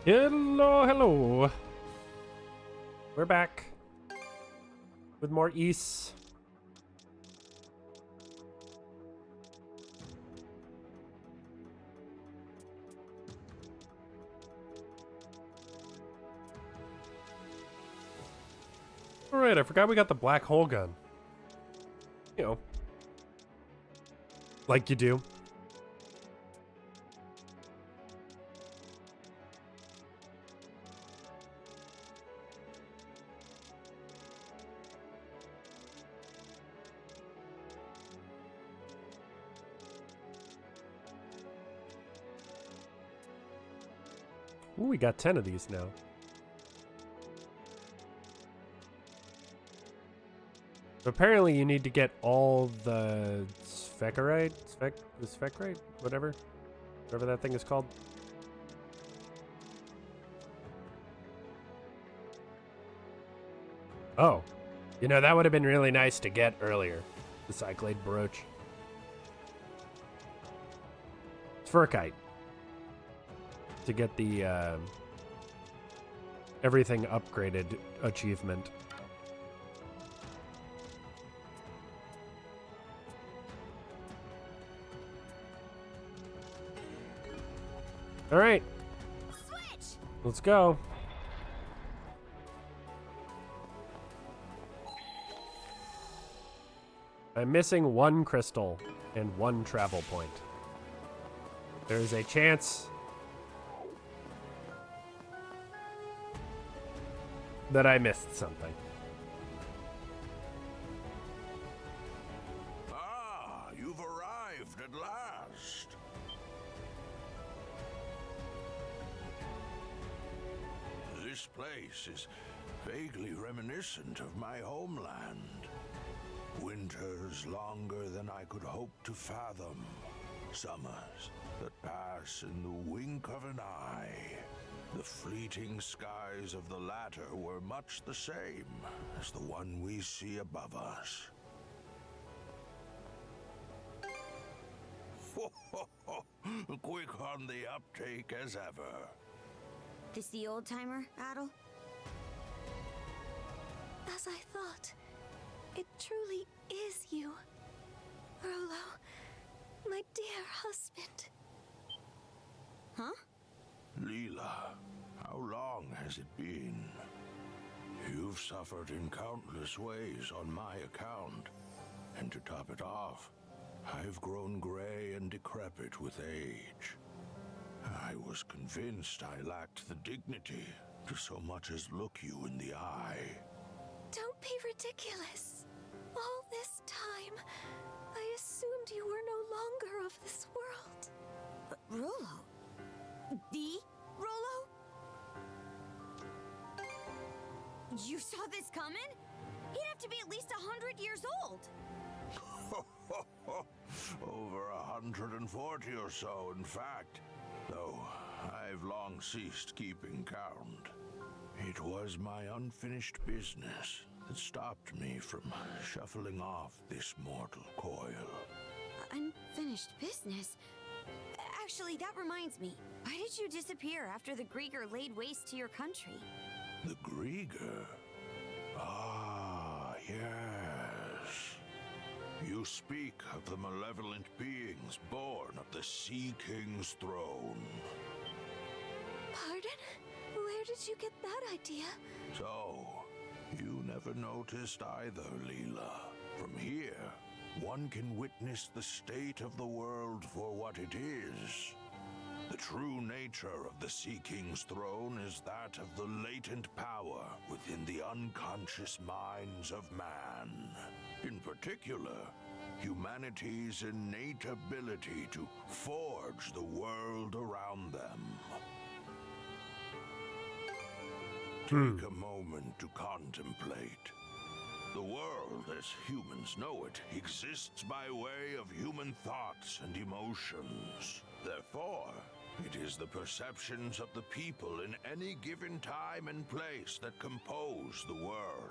Hello, hello. We're back with more East. All right, I forgot we got the black hole gun. You know, like you do. Ooh, we got 10 of these now. Apparently you need to get all the sphecarite, whatever that thing is called. Oh, you know, that would have been really nice to get earlier. The cyclade brooch. Spherkite. To get the everything upgraded achievement. All right. Switch. Let's go. I'm missing one crystal and one travel point. There's a chance that I missed something. Ah, you've arrived at last. This place is vaguely reminiscent of my homeland. Winters longer than I could hope to fathom. Summers that pass in the wink of an eye. The fleeting skies of the latter were much the same as the one we see above us. Quick on the uptake as ever. This the old-timer, Adel? As I thought, it truly is you, Rolo, my dear husband. Huh? Leela, how long has it been? You've suffered in countless ways on my account. And to top it off, I've grown gray and decrepit with age. I was convinced I lacked the dignity to so much as look you in the eye. Don't be ridiculous. All this time, I assumed you were no longer of this world. Rolo? The Rolo? You saw this coming? He'd have to be at least 100 years old. Over 140 or so, in fact. Though I've long ceased keeping count. It was my unfinished business that stopped me from shuffling off this mortal coil. Unfinished business? Actually, that reminds me. Why did you disappear after the Grieger laid waste to your country? The Grieger? Ah, yes. You speak of the malevolent beings born of the Sea King's throne. Pardon? Where did you get that idea? So, you never noticed either, Leela. From here, one can witness the state of the world for what it is. The true nature of the Sea King's throne is that of the latent power within the unconscious minds of man. In particular, humanity's innate ability to forge the world around them. Take a moment to contemplate. The world, as humans know it, exists by way of human thoughts and emotions. Therefore, it is the perceptions of the people in any given time and place that compose the world.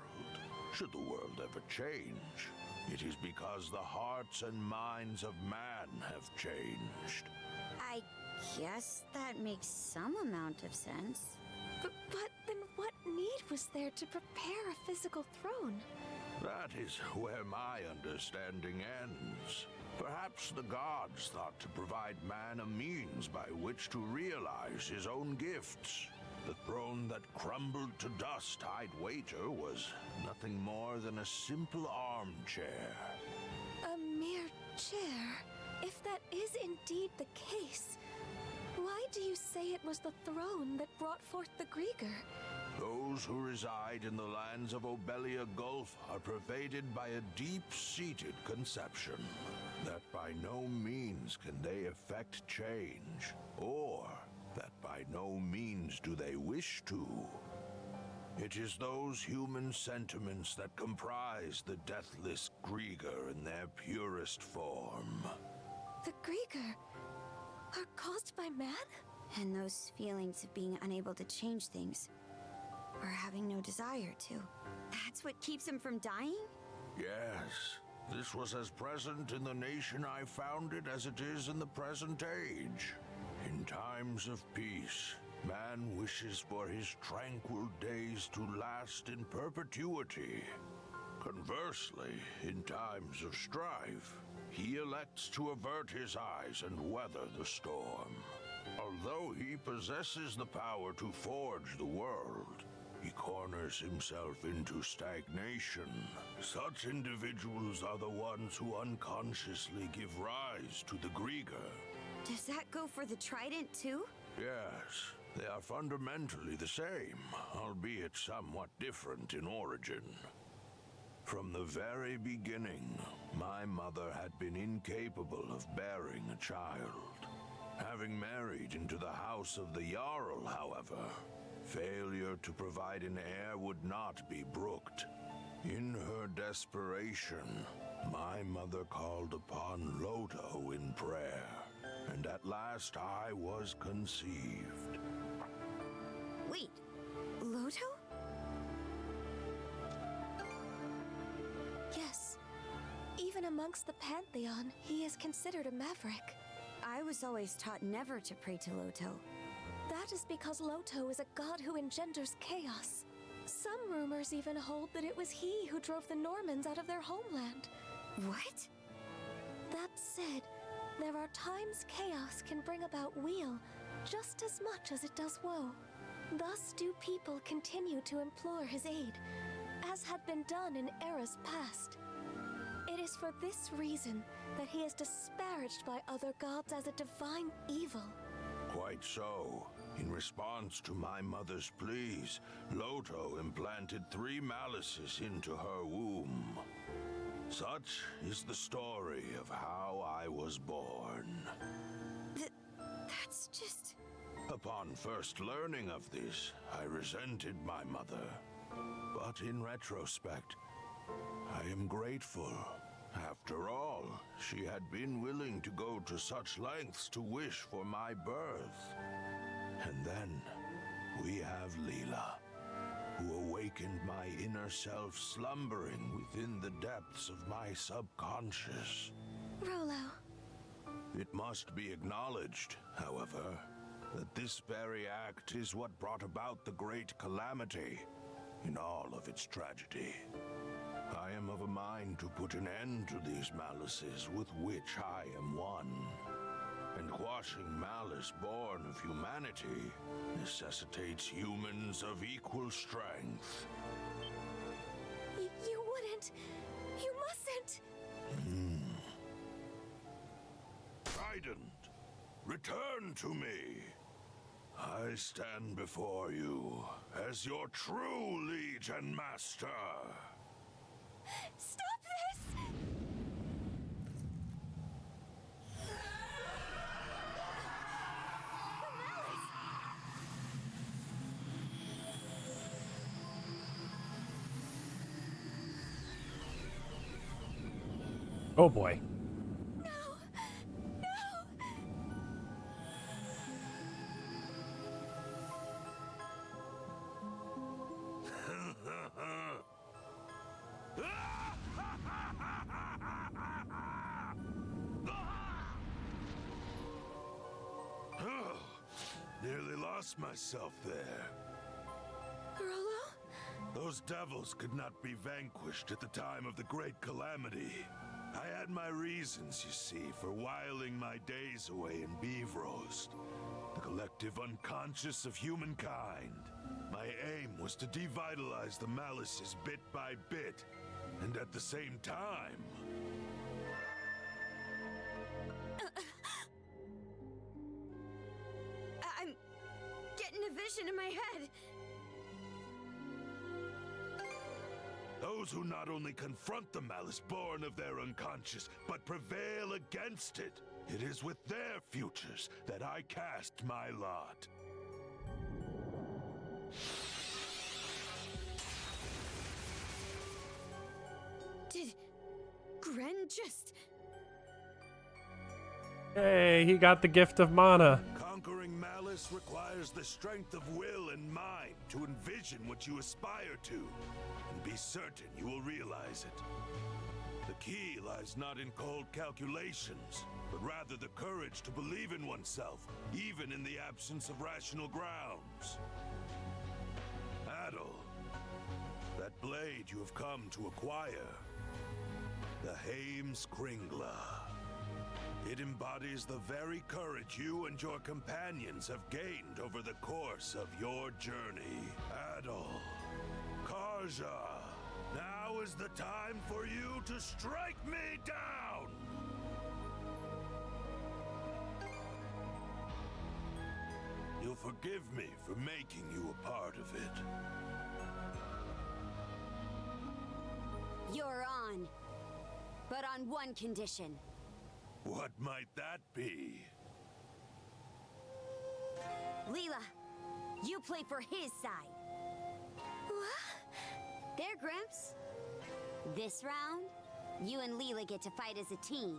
Should the world ever change, it is because the hearts and minds of man have changed. I Guess that makes some amount of sense. But then what need was there to prepare a physical throne? That is where my understanding ends. Perhaps the gods thought to provide man a means by which to realize his own gifts. The throne that crumbled to dust, I'd wager, was nothing more than a simple armchair. A mere chair. If that is indeed the case, why do you say it was the throne that brought forth the Grieger? Those who reside in the lands of Obelia Gulf are pervaded by a deep-seated conception that by no means can they effect change, or that by no means do they wish to. It is those human sentiments that comprise the deathless Grieger in their purest form. The Grieger are caused by man? And those feelings of being unable to change things, or having no desire to. That's what keeps him from dying? Yes, this was as present in the nation I founded as it is in the present age. In times of peace, man wishes for his tranquil days to last in perpetuity. Conversely, in times of strife, he elects to avert his eyes and weather the storm. Although he possesses the power to forge the world, he corners himself into stagnation. Such individuals are the ones who unconsciously give rise to the Grieger. Does that go for the trident too? Yes, they are fundamentally the same, albeit somewhat different in origin. From the very beginning, my mother had been incapable of bearing a child. Having married into the house of the Jarl, however, failure to provide an heir would not be brooked. In her desperation, my mother called upon Loto in prayer, and at last I was conceived. Wait, Loto? Yes. Even amongst the Pantheon, he is considered a maverick. I was always taught never to pray to Loto. That is because Loto is a god who engenders chaos. Some rumors even hold that it was he who drove the Normans out of their homeland. What? That said, there are times chaos can bring about weal just as much as it does woe. Thus do people continue to implore his aid, as had been done in eras past. It is for this reason that he is disparaged by other gods as a divine evil. Quite so. In response to my mother's pleas, Loto implanted 3 malices into her womb. Such is the story of how I was born. That's just... Upon first learning of this, I resented my mother. But in retrospect, I am grateful. After all, she had been willing to go to such lengths to wish for my birth. And then, we have Leela, who awakened my inner self slumbering within the depths of my subconscious. Rolo. It must be acknowledged, however, that this very act is what brought about the great calamity in all of its tragedy. I am of a mind to put an end to these malices with which I am one. And quashing malice born of humanity necessitates humans of equal strength. You wouldn't. You mustn't. Trident, return to me. I stand before you as your true liege and master. Stop this! Oh boy. No! lost myself there. Rolo? Those devils could not be vanquished at the time of the Great Calamity. I had my reasons, you see, for whiling my days away in Beevrost, the collective unconscious of humankind. My aim was to devitalize the Malices bit by bit, and at the same time... I'm getting a vision in my head. Those who not only confront the malice born of their unconscious, but prevail against it. It is with their futures that I cast my lot. Did Gren just... Hey, he got the gift of mana. Conquering malice requires the strength of will and mind to envision what you aspire to, and be certain you will realize it. The key lies not in cold calculations, but rather the courage to believe in oneself, even in the absence of rational grounds. Adol, that blade you have come to acquire, the Haim's Kringla. It embodies the very courage you and your companions have gained over the course of your journey. Adol, Karja, now is the time for you to strike me down! You'll forgive me for making you a part of it. You're on. But on one condition. What might that be? Leela, you play for his side. What? There, Grimps. This round, you and Leela get to fight as a team.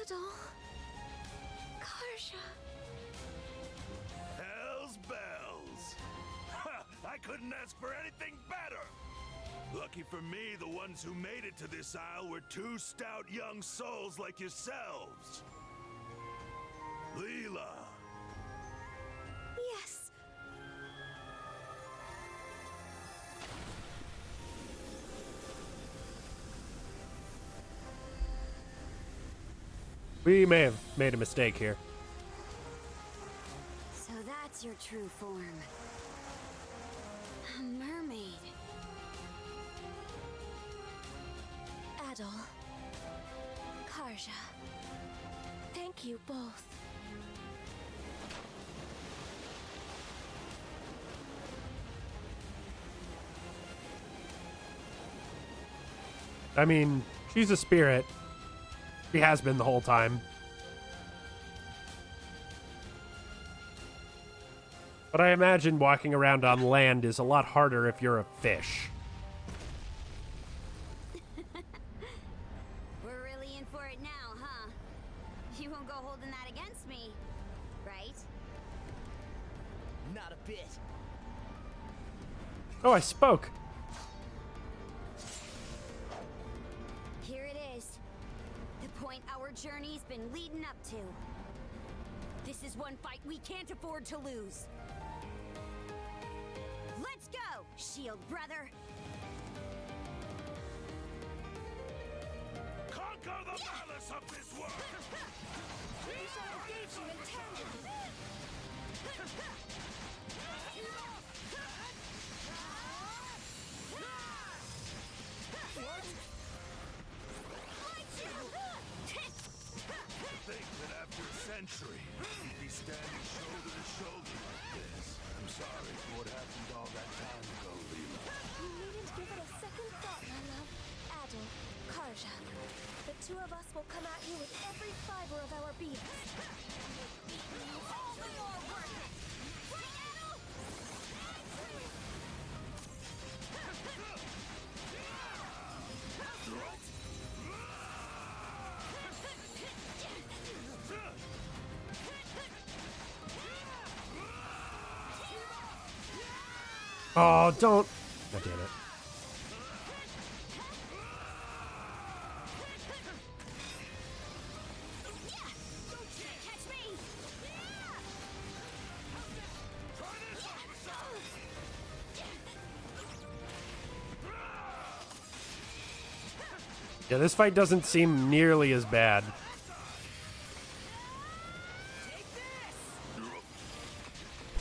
Adol. Karja. Hell's bells! Ha! I couldn't ask for anything better! Lucky for me, the ones who made it to this isle were two stout young souls like yourselves. Leela! Yes. We may have made a mistake here. So that's your true form. A mermaid. Adol. Karja. Thank you both. I mean, she's a spirit. She has been the whole time. But I imagine walking around on land is a lot harder if you're a fish. We're really in for it now, huh? You won't go holding that against me, right? Not a bit. Oh, I spoke. Here it is. The point our journey's been leading up to. This is one fight we can't afford to lose. Let's go, Shield brother! Conquer the malice of this world! We shall engage you in tandem. To think that after a century, we'd be standing shoulder to shoulder like this. I'm sorry for what happened all that time ago, Leela. You needn't give it a second thought, my love. Adol, Karja. The two of us will come at you with every fiber of our being. All the more worth it! Right, Adol? Oh, don't. I did it. Yeah, this fight doesn't seem nearly as bad.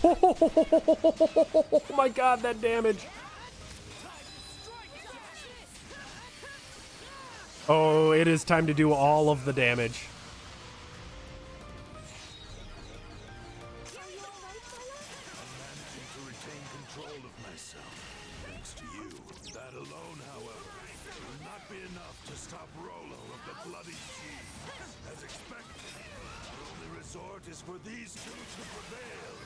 Oh my god, that damage. Oh, it is time to do all of the damage. Managing to retain control of myself, thanks to you. That alone, however, will not be enough to stop Rolo of the Bloody Sea. As expected, our only resort is for these two to prevail.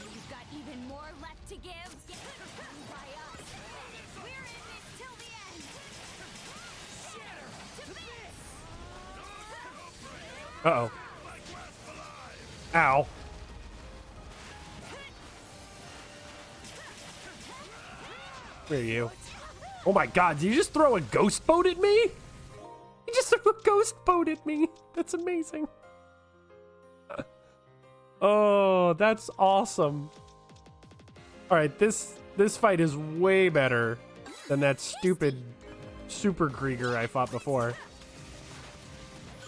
You've got even more left to give. By us. We're in this till the end. Shatter to bits. Uh-oh. Ow. Where are you? Oh my god, did you just throw a ghost boat at me? You just threw a ghost boat at me. That's amazing. Oh, that's awesome. Alright, this fight is way better than that stupid Super Krieger I fought before.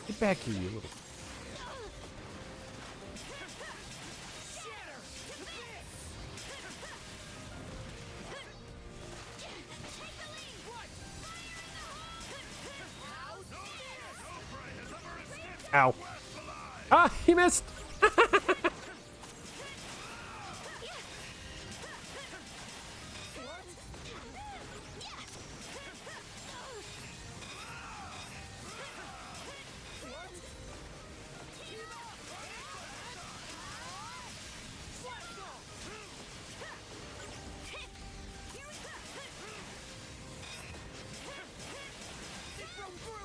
Get back here, you little... Ow. Ah, he missed.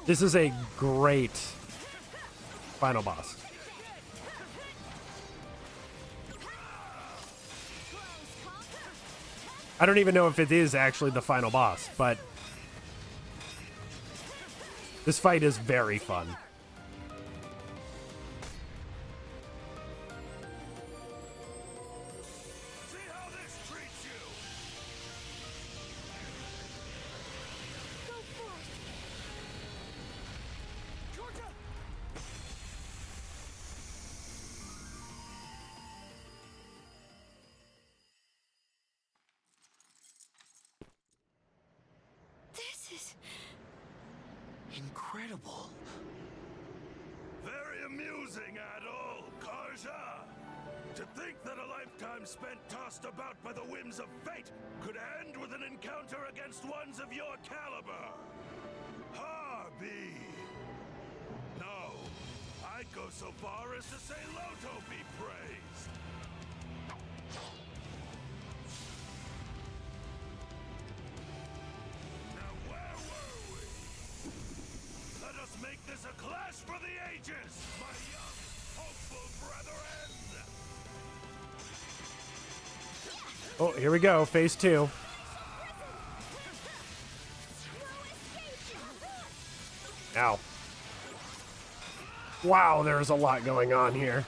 This is a great final boss. I don't even know if it is actually the final boss, but this fight is very fun. See how this treats you! Go forth. Georgia! This is Incredible. Very amusing, Adol, Karja. To think that a lifetime spent tossed about by the whims of fate could end with an encounter against ones of your caliber. Harby. No, I'd go so far as to say Loto be praised. Now where were we? Let us make this a clash for the ages, my young, hopeful brethren! Oh, here we go, phase 2. Ow. Wow, there's a lot going on here.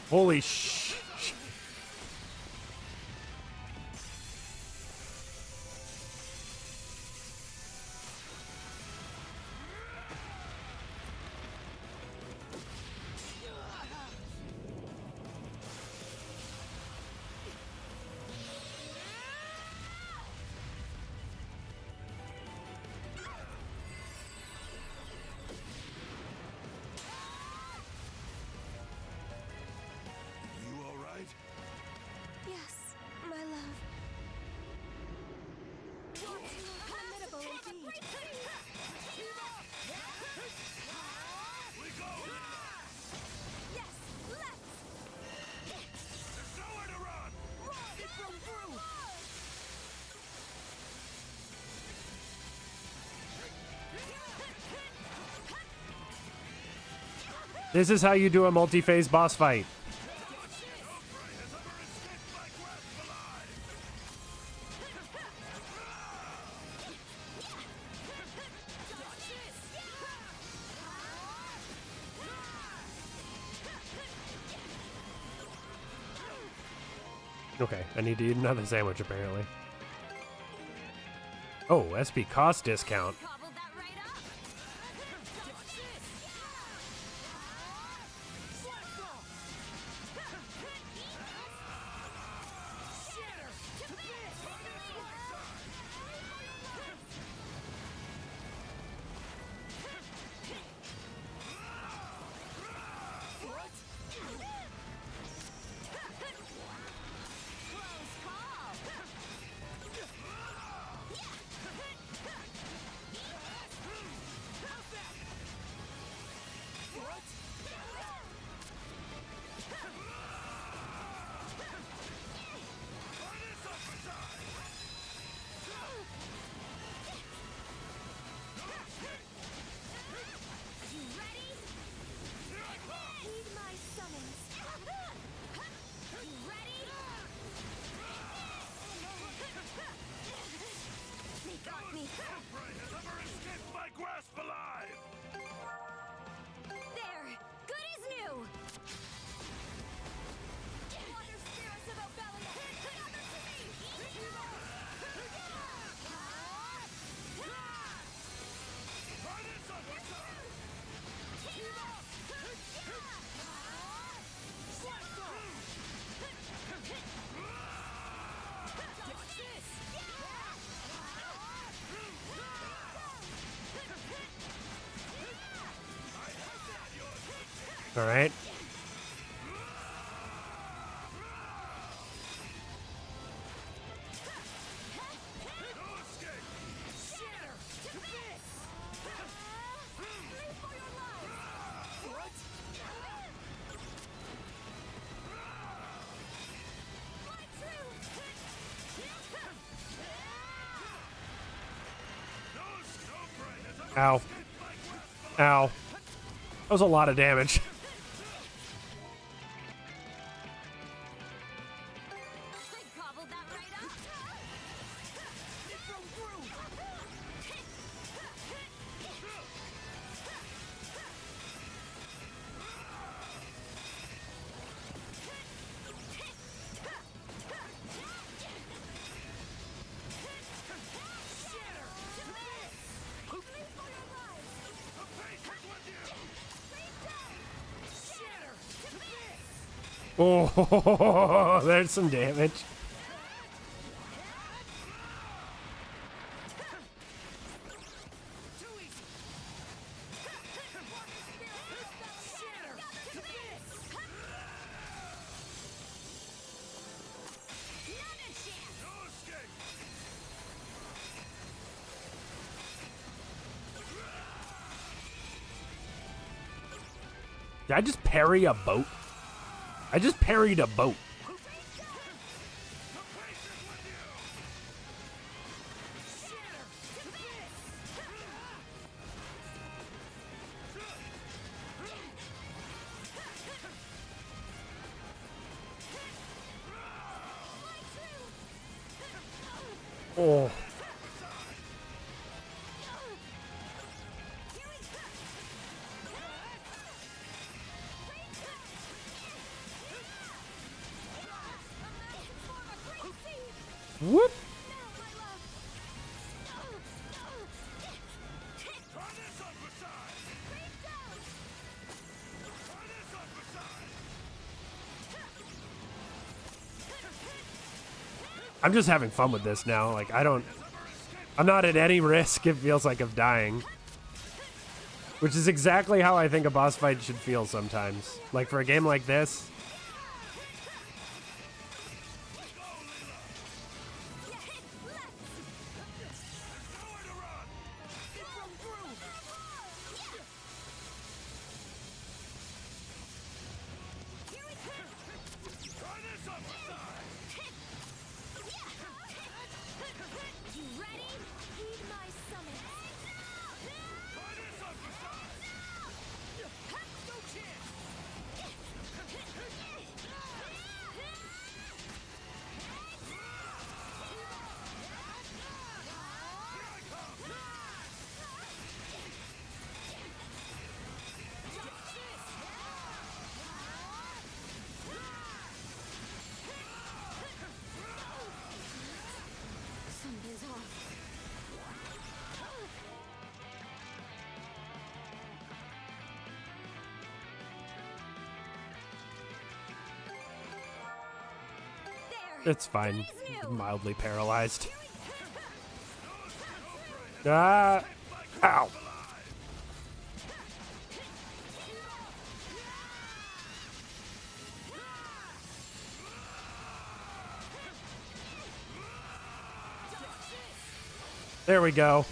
Holy sh... You We go, Leela! Yes, let's! There's nowhere to run! It broke through! This is how you do a multi-phase boss fight. Okay, I need to eat another sandwich apparently. Oh, SP cost discount. Gobbled that right up! Close call! You ready? Heed my summons. You ready? They got me. Prey has ever escaped my grasp alive! There! Good as new! Water spirits of Obelia. Gather to me. Try this other side! All right. Ow. Ow. That was a lot of damage. I gobbled that right up! It broke through! Oh, there's some damage. Did I just parry a boat? I just parried a boat. Oh. Whoop. I'm just having fun with this now. Like, I'm not at any risk, it feels like, of dying. Which is exactly how I think a boss fight should feel sometimes. Like, for a game like this. It's fine. Today's new. Mildly paralyzed. Ah! Ow! There we go.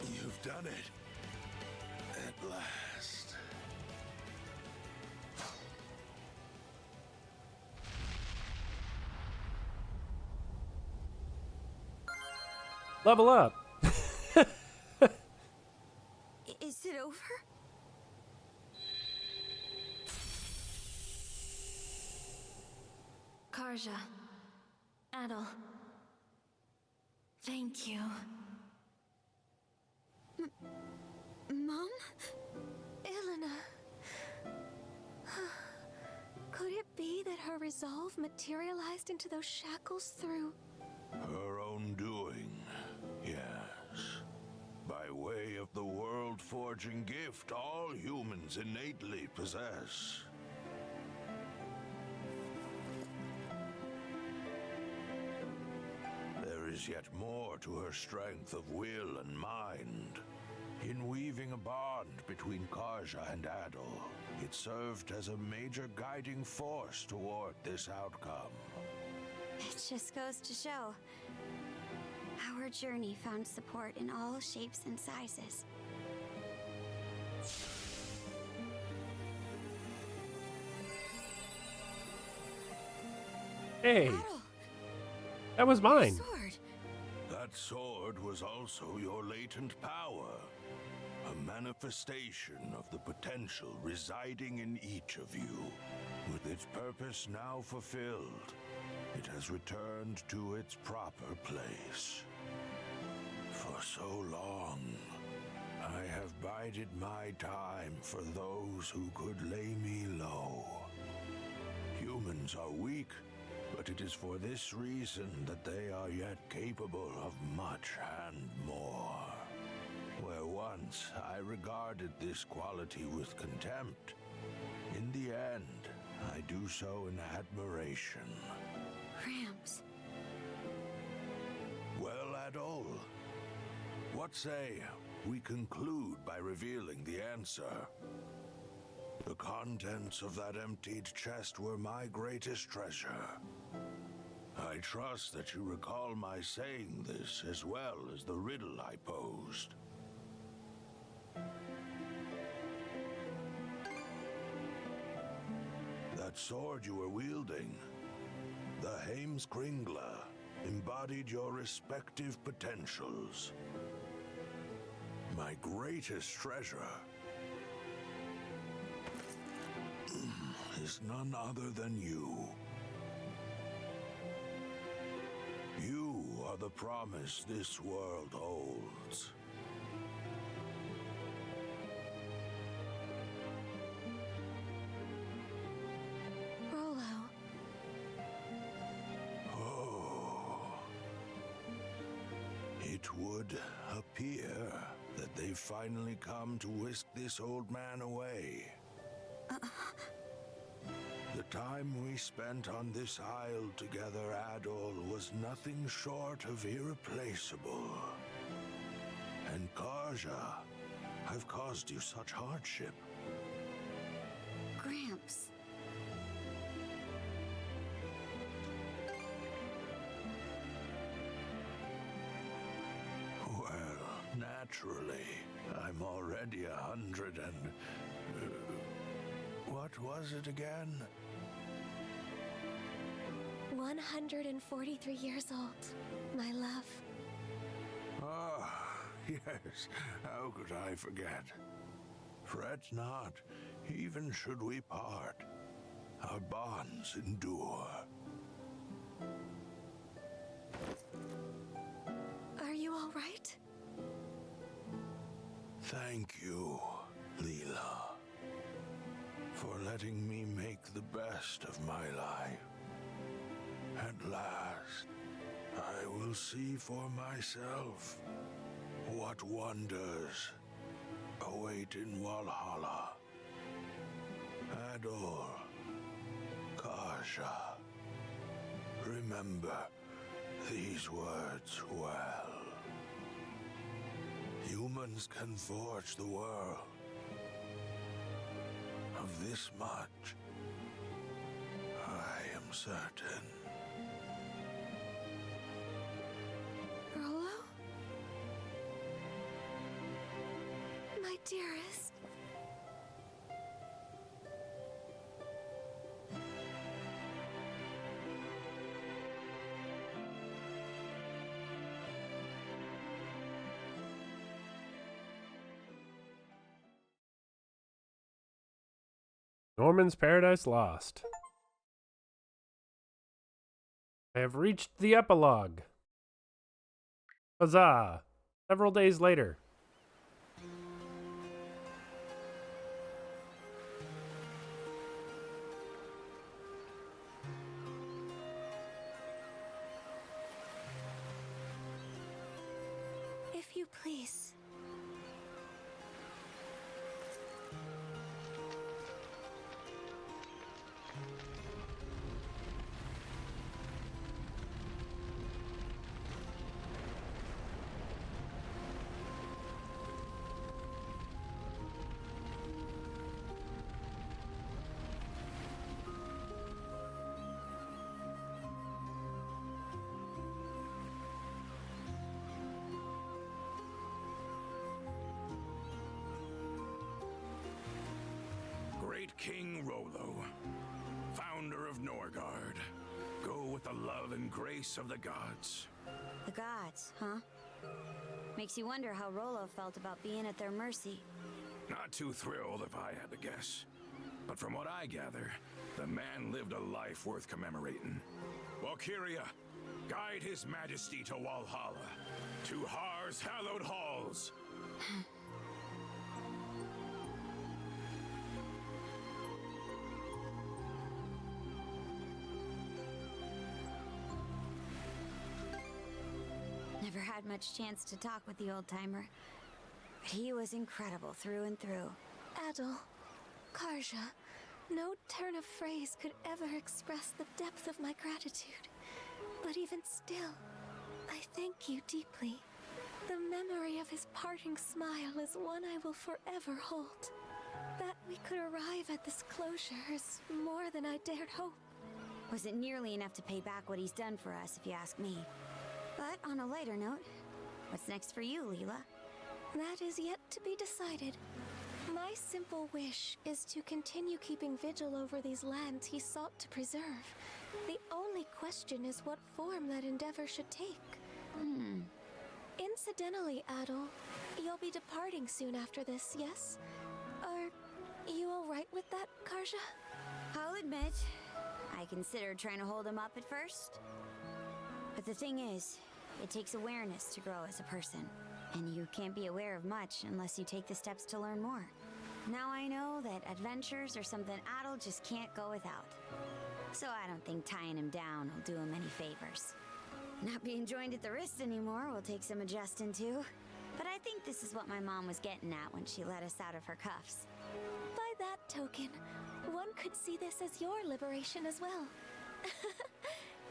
You've done it. At last. Level up. Is it over? Karja. Adol. Thank you. Mom? Elena. Could it be that her resolve materialized into those shackles through... Her own doing, yes. By way of the world-forging gift all humans innately possess. There is yet more to her strength of will and mind. In weaving a bond between Karja and Adol, it served as a major guiding force toward this outcome. It just goes to show. Our journey found support in all shapes and sizes. Hey, Adol, that was mine. sword. That sword was also your latent power. A manifestation of the potential residing in each of you. With its purpose now fulfilled, it has returned to its proper place. For so long, I have bided my time for those who could lay me low. Humans are weak, but it is for this reason that they are yet capable of much and more. Where once I regarded this quality with contempt, in the end, I do so in admiration. Gramps. Well, Adol, what say we conclude by revealing the answer? The contents of that emptied chest were my greatest treasure. I trust that you recall my saying this as well as the riddle I posed. That sword you were wielding, the Heimskringla, embodied your respective potentials. My greatest treasure is none other than you. You are the promise this world holds. Rolo. Oh. It would appear that they've finally come to whisk this old man away. The time we spent on this isle together, Adol, was nothing short of irreplaceable. And Karja, I've caused you such hardship. Gramps. Well, naturally, I'm already 100 and... what was it again? 143 years old, my love. Ah, yes, how could I forget? Fret not, even should we part. our bonds endure. Are you all right? Thank you, Leela, for letting me make the best of my life. At last, I will see for myself what wonders await in Valhalla. Adol, Karja, remember these words well. Humans can forge the world. Of this much, I am certain. Rolo? My dearest. Norman's Paradise Lost. I have reached the epilogue. Huzzah! Several days later. If you please. Great King Rolo, founder of Norgard, go with the love and grace of the gods. The gods, huh? Makes you wonder how Rolo felt about being at their mercy. Not too thrilled if I had to guess. But from what I gather, the man lived a life worth commemorating. Valkyria, guide his majesty to Valhalla, to Har's hallowed halls. Never had much chance to talk with the old-timer, but he was incredible through and through. Adol, Karja, no turn of phrase could ever express the depth of my gratitude. But even still, I thank you deeply. The memory of his parting smile is one I will forever hold. That we could arrive at this closure is more than I dared hope. Wasn't nearly enough to pay back what he's done for us, if you ask me. But on a lighter note, what's next for you, Leela? That is yet to be decided. My simple wish is to continue keeping vigil over these lands he sought to preserve. The only question is what form that endeavor should take. Incidentally, Adol, you'll be departing soon after this, yes? Are you alright with that, Karja? I'll admit, I considered trying to hold him up at first. But the thing is, it takes awareness to grow as a person. And you can't be aware of much unless you take the steps to learn more. Now I know that adventures are something Adol just can't go without. So I don't think tying him down will do him any favors. Not being joined at the wrist anymore will take some adjusting to. But I think this is what my mom was getting at when she let us out of her cuffs. By that token, one could see this as your liberation as well.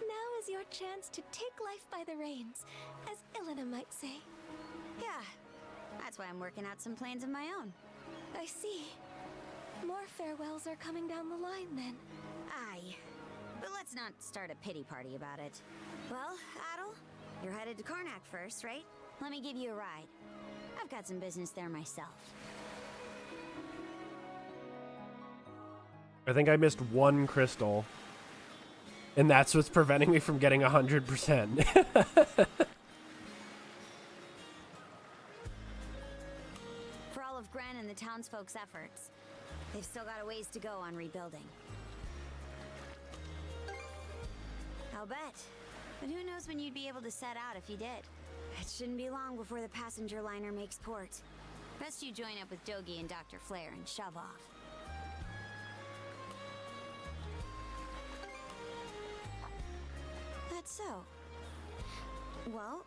Now is your chance to take life by the reins, as Ilena might say. Yeah, that's why I'm working out some plans of my own. I see. More farewells are coming down the line then. Aye. But let's not start a pity party about it. Well, Adol, you're headed to Karnak first, right? Let me give you a ride. I've got some business there myself. I think I missed one crystal. And that's what's preventing me from getting 100%. For all of Gren and the townsfolk's efforts, they've still got a ways to go on rebuilding. I'll bet. But who knows when you'd be able to set out if you did. It shouldn't be long before the passenger liner makes port. Best you join up with Dogi and Dr. Flare and shove off. That's so. Well,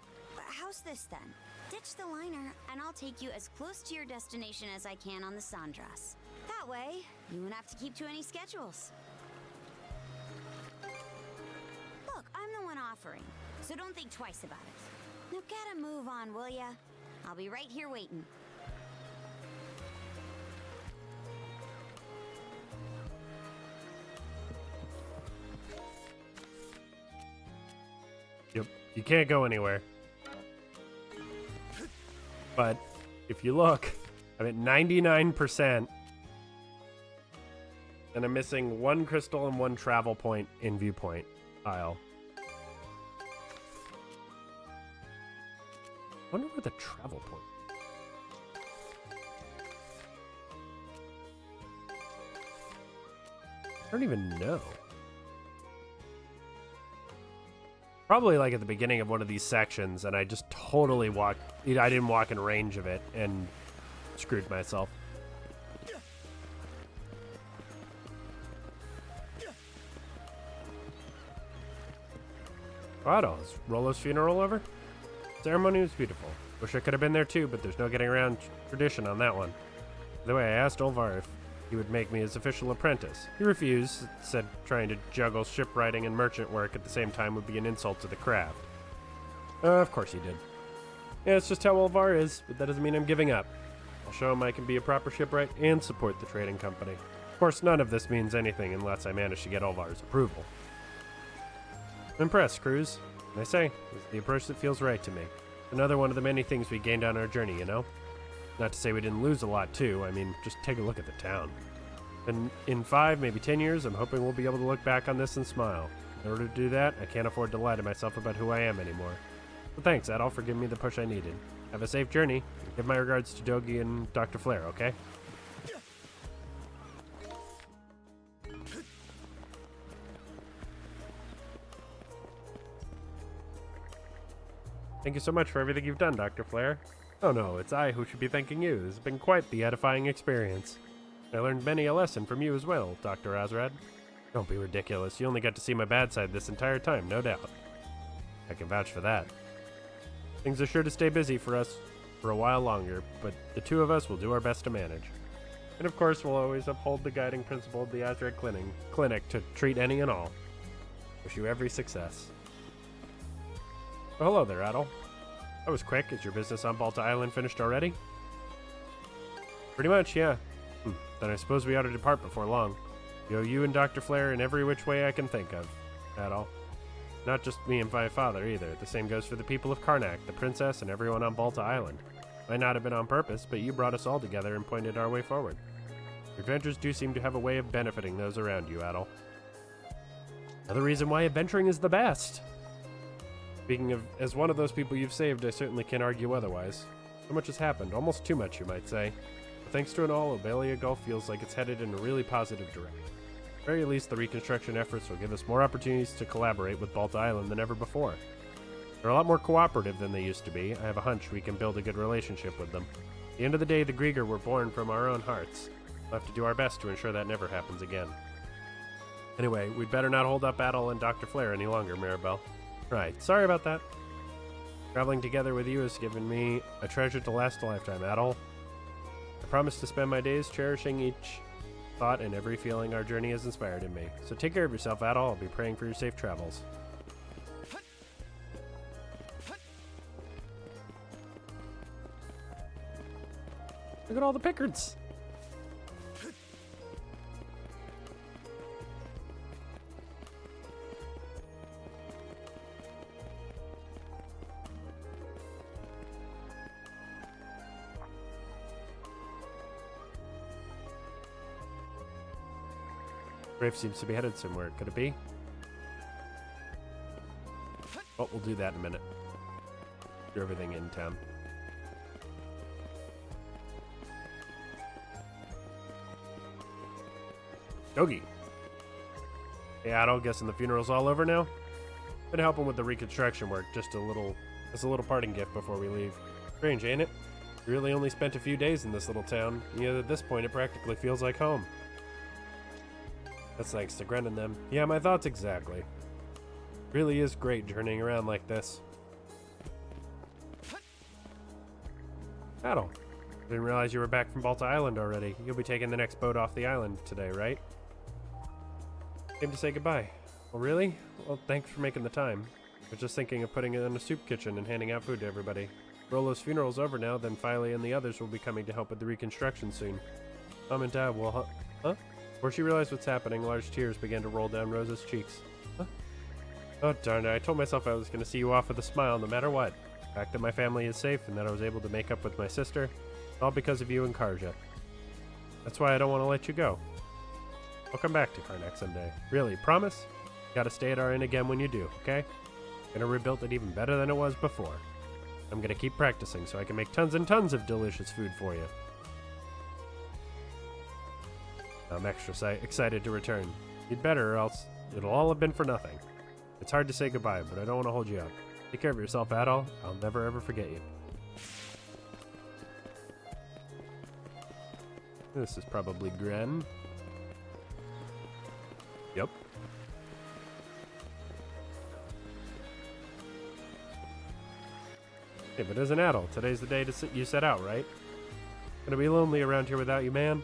how's this then? Ditch the liner, and I'll take you as close to your destination as I can on the Sandras. That way, you won't have to keep to any schedules. Look, I'm the one offering, so don't think twice about it. Now get a move on, will ya? I'll be right here waiting. Yep, you can't go anywhere. But if you look, I'm at 99%. And I'm missing 1 crystal and 1 travel point in viewpoint aisle. I wonder where the travel point is. I don't even know. Probably like at the beginning of one of these sections, and I just totally I didn't walk in range of it and screwed myself. Otto, is Rollo's funeral over? Ceremony was beautiful. Wish I could have been there too, but there's no getting around tradition on that one. By the way, I asked Olvar if he would make me his official apprentice. He refused, said trying to juggle shipwriting and merchant work at the same time would be an insult to the craft. Of course he did. Yeah, it's just how Olvar is, but that doesn't mean I'm giving up. I'll show him I can be a proper shipwright and support the trading company. Of course, none of this means anything unless I manage to get Olvar's approval. I'm impressed, Cruz. And I say, it's the approach that feels right to me. Another one of the many things we gained on our journey, you know? Not to say we didn't lose a lot, too. I mean, just take a look at the town. And in 5, maybe 10 years, I'm hoping we'll be able to look back on this and smile. In order to do that, I can't afford to lie to myself about who I am anymore. But thanks, Adol, for giving me the push I needed. Have a safe journey. Give my regards to Dogi and Dr. Flare, okay? Thank you so much for everything you've done, Dr. Flare. Oh no, it's I who should be thanking you. This has been quite the edifying experience. I learned many a lesson from you as well, Dr. Azrad. Don't be ridiculous. You only got to see my bad side this entire time, no doubt. I can vouch for that. Things are sure to stay busy for us for a while longer, but the two of us will do our best to manage. And of course, we'll always uphold the guiding principle of the Azrad Clinic to treat any and all. Wish you every success. Oh, hello there, Adol. That was quick. Is your business on Balta Island finished already? Pretty much, yeah. Then I suppose we ought to depart before long. You owe you and Dr. Flare in every which way I can think of, Adol. Not just me and my father, either. The same goes for the people of Karnak, the princess, and everyone on Balta Island. Might not have been on purpose, but you brought us all together and pointed our way forward. Your adventures do seem to have a way of benefiting those around you, Adol. Another reason why adventuring is the best! Speaking of, as one of those people you've saved, I certainly can't argue otherwise. So much has happened, almost too much, you might say. But thanks to it all, Obelia Gulf feels like it's headed in a really positive direction. At the very least, the reconstruction efforts will give us more opportunities to collaborate with Balta Island than ever before. They're a lot more cooperative than they used to be. I have a hunch we can build a good relationship with them. At the end of the day, the Grieger were born from our own hearts. We'll have to do our best to ensure that never happens again. Anyway, we'd better not hold up Adol and Dr. Flare any longer, Mirabelle. Right, sorry about that. Traveling together with you has given me a treasure to last a lifetime, Adol. I promise to spend my days cherishing each thought and every feeling our journey has inspired in me. So take care of yourself, Adol. I'll be praying for your safe travels. Look at all the Pickards. Brave seems to be headed somewhere. Could it be? Oh, we'll do that in a minute. Do everything in town. Dogi. Hey, Adol, guessing the funeral's all over now? Been helping with the reconstruction work, just as a little parting gift before we leave. Strange, ain't it? We really only spent a few days in this little town, yet at this point it practically feels like home. That's thanks to Gren and them. Yeah, my thoughts exactly. Really is great journeying around like this. Battle. Didn't realize you were back from Balta Island already. You'll be taking the next boat off the island today, right? Came to say goodbye. Oh, really? Well, thanks for making the time. I was just thinking of putting it in a soup kitchen and handing out food to everybody. Rolo's funeral's over now, then Filey and the others will be coming to help with the reconstruction soon. Mom and Dad will Huh? Before she realized what's happening, large tears began to roll down Rosa's cheeks. Huh? Oh, darn it. I told myself I was going to see you off with a smile no matter what. The fact that my family is safe and that I was able to make up with my sister, all because of you and Karja. That's why I don't want to let you go. I'll come back to Karnak someday. Really, promise? You gotta stay at our inn again when you do, okay? Gonna rebuild it even better than it was before. I'm gonna keep practicing so I can make tons and tons of delicious food for you. I'm extra excited to return. You'd better, or else it'll all have been for nothing. It's hard to say goodbye, but I don't want to hold you up. Take care of yourself, Adol. I'll never ever forget you. This is probably Gren. Yep. Hey, but as an adult, today's the day you set out, right? Gonna be lonely around here without you, man.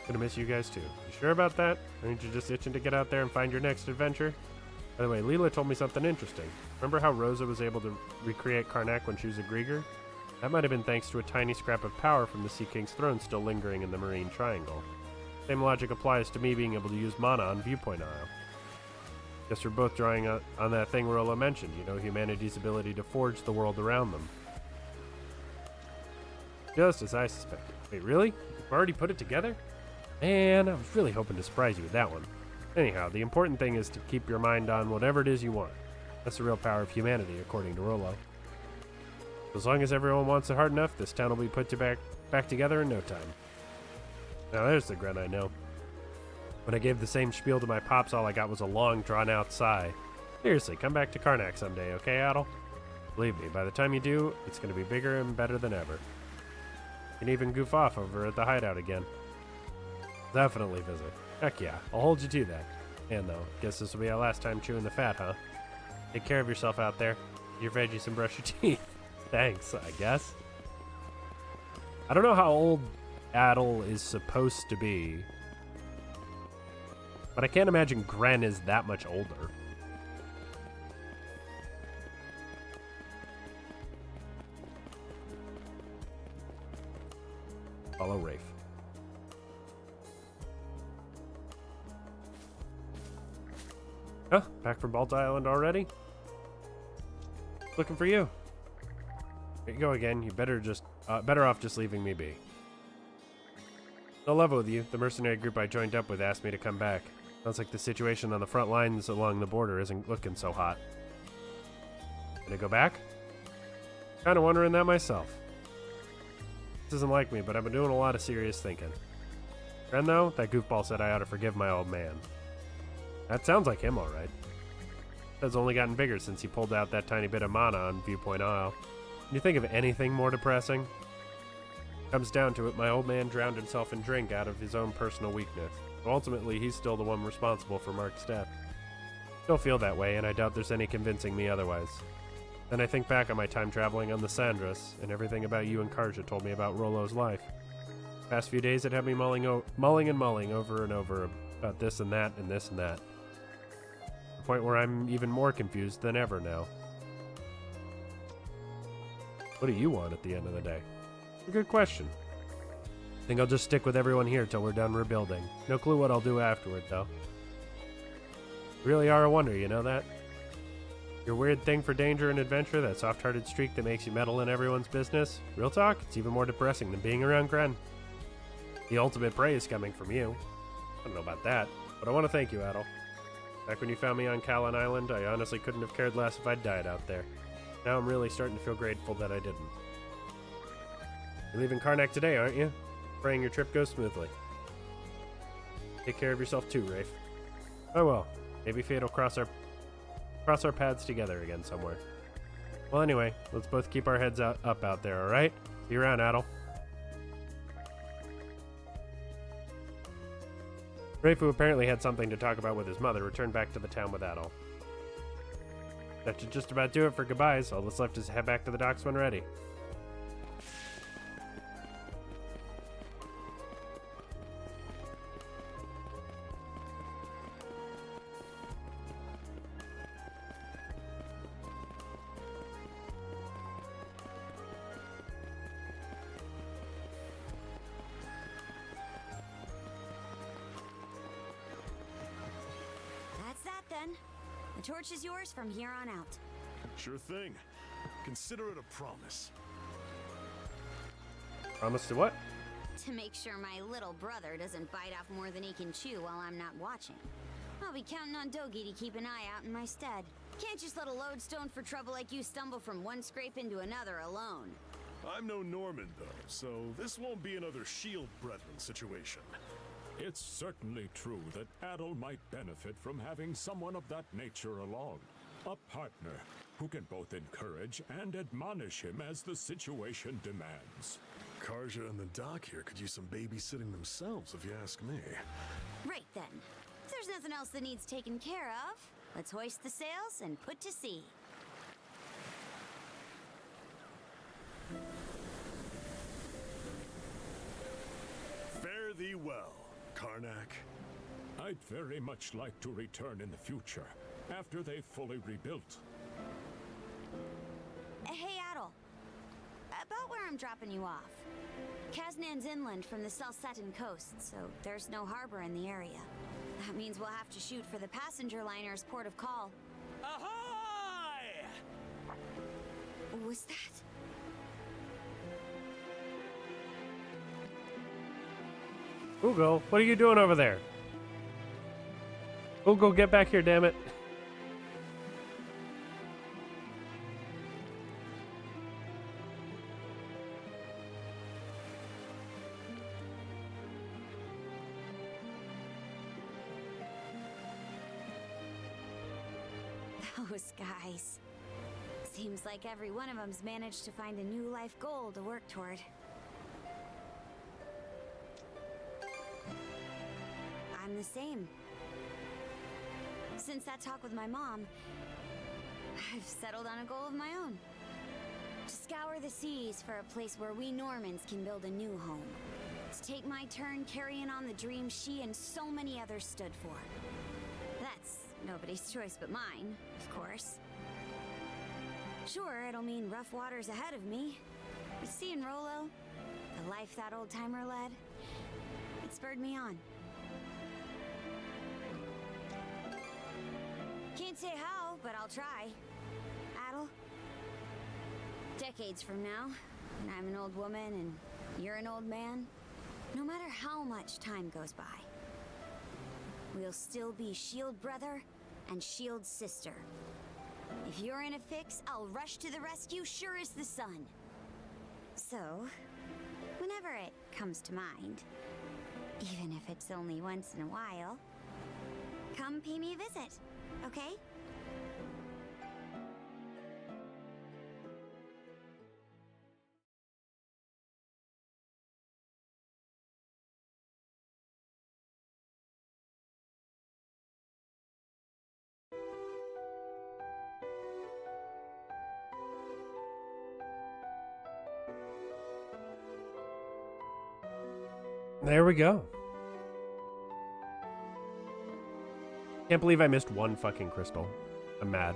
Gonna miss you guys too. You sure about that? Aren't you just itching to get out there and find your next adventure? By the way, Leela told me something interesting. Remember how Rosa was able to recreate Karnak when she was a Grieger? That might have been thanks to a tiny scrap of power from the Sea King's throne still lingering in the Marine Triangle. Same logic applies to me being able to use mana on Viewpoint Isle. Guess we're both drawing on that thing Rolo mentioned, you know, humanity's ability to forge the world around them. Just as I suspected. Wait, really? You've already put it together? Man, I was really hoping to surprise you with that one. Anyhow, the important thing is to keep your mind on whatever it is you want. That's the real power of humanity, according to Rolo. As long as everyone wants it hard enough, this town will be put back together in no time. Now there's the Gren I know. When I gave the same spiel to my pops, all I got was a long, drawn-out sigh. Seriously, come back to Karnak someday, okay, Adol? Believe me, by the time you do, it's going to be bigger and better than ever. You can even goof off over at the hideout again. Definitely visit. Heck yeah, I'll hold you to that. And though, guess this will be our last time chewing the fat, huh? Take care of yourself out there. Eat your veggies and brush your teeth. Thanks, I guess. I don't know how old Adol is supposed to be, but I can't imagine Gren is that much older. Follow Rafe. Huh? Back from Balta Island already? Looking for you. Here you go again. You better off just leaving me be. No love with you. The mercenary group I joined up with asked me to come back. Sounds like the situation on the front lines along the border isn't looking so hot. Gonna go back? Kinda wondering that myself. This isn't like me, but I've been doing a lot of serious thinking. Gren, though, that goofball said I ought to forgive my old man. That sounds like him, alright. It's only gotten bigger since he pulled out that tiny bit of mana on Viewpoint Isle. Can you think of anything more depressing? Comes down to it, my old man drowned himself in drink out of his own personal weakness. But ultimately, he's still the one responsible for Mark's death. Still feel that way, and I doubt there's any convincing me otherwise. Then I think back on my time traveling on the Sandras, and everything about you and Karja told me about Rolo's life. The past few days it had me mulling over and over about this and that and this and that. To the point where I'm even more confused than ever now. What do you want at the end of the day? A good question. Think I'll just stick with everyone here till we're done rebuilding. No clue what I'll do afterward, though. You really are a wonder, you know that? Your weird thing for danger and adventure, that soft-hearted streak that makes you meddle in everyone's business. Real talk, it's even more depressing than being around Gren. The ultimate praise coming from you. I don't know about that, but I want to thank you, Adol. Back when you found me on Callan Island, I honestly couldn't have cared less if I'd died out there. Now I'm really starting to feel grateful that I didn't. You're leaving Karnak today, aren't you? Praying your trip goes smoothly. Take care of yourself too, Rafe. Oh well, Maybe fate will cross our paths together again somewhere. Well, anyway, let's both keep our heads up out there, all right? See you around, Adel. Rafe, who apparently had something to talk about with his mother, returned back to the town with Adel. That should just about do it for goodbyes. All that's left is to head back to the docks when ready. That's that then. The torch is yours from here on out. Sure thing. Consider it a promise. Promise to what? To make sure my little brother doesn't bite off more than he can chew while I'm not watching. I'll be counting on Dogi to keep an eye out in my stead. Can't just let a lodestone for trouble like you stumble from one scrape into another alone. I'm no Norman, though, so this won't be another Shield Brethren situation. It's certainly true that Adel might benefit from having someone of that nature along. A partner who can both encourage and admonish him as the situation demands. Karja and the doc here could use some babysitting themselves, if you ask me. Right then. If there's nothing else that needs taken care of, let's hoist the sails and put to sea. Fare thee well, Karnak. I'd very much like to return in the future, after they've fully rebuilt. Hey, Adel. About where I'm dropping you off. Kaznan's inland from the Selsetan coast, so there's no harbor in the area. That means we'll have to shoot for the passenger liner's port of call. Ahoy! Was that? Ugo, what are you doing over there? Ugo, get back here, damn it. Those guys. Seems like every one of them's managed to find a new life goal to work toward. I'm the same. Since that talk with my mom, I've settled on a goal of my own. To scour the seas for a place where we Normans can build a new home. To take my turn carrying on the dream she and so many others stood for. That's nobody's choice but mine, of course. Sure, it'll mean rough waters ahead of me, but seeing Rolo, the life that old-timer led, it spurred me on. Can't say how, but I'll try. Adel? Decades from now, when I'm an old woman and you're an old man, no matter how much time goes by, we'll still be Shield brother and Shield sister. If you're in a fix, I'll rush to the rescue sure as the sun. So, whenever it comes to mind, even if it's only once in a while, come pay me a visit, okay? There we go. Can't believe I missed one fucking crystal. I'm mad.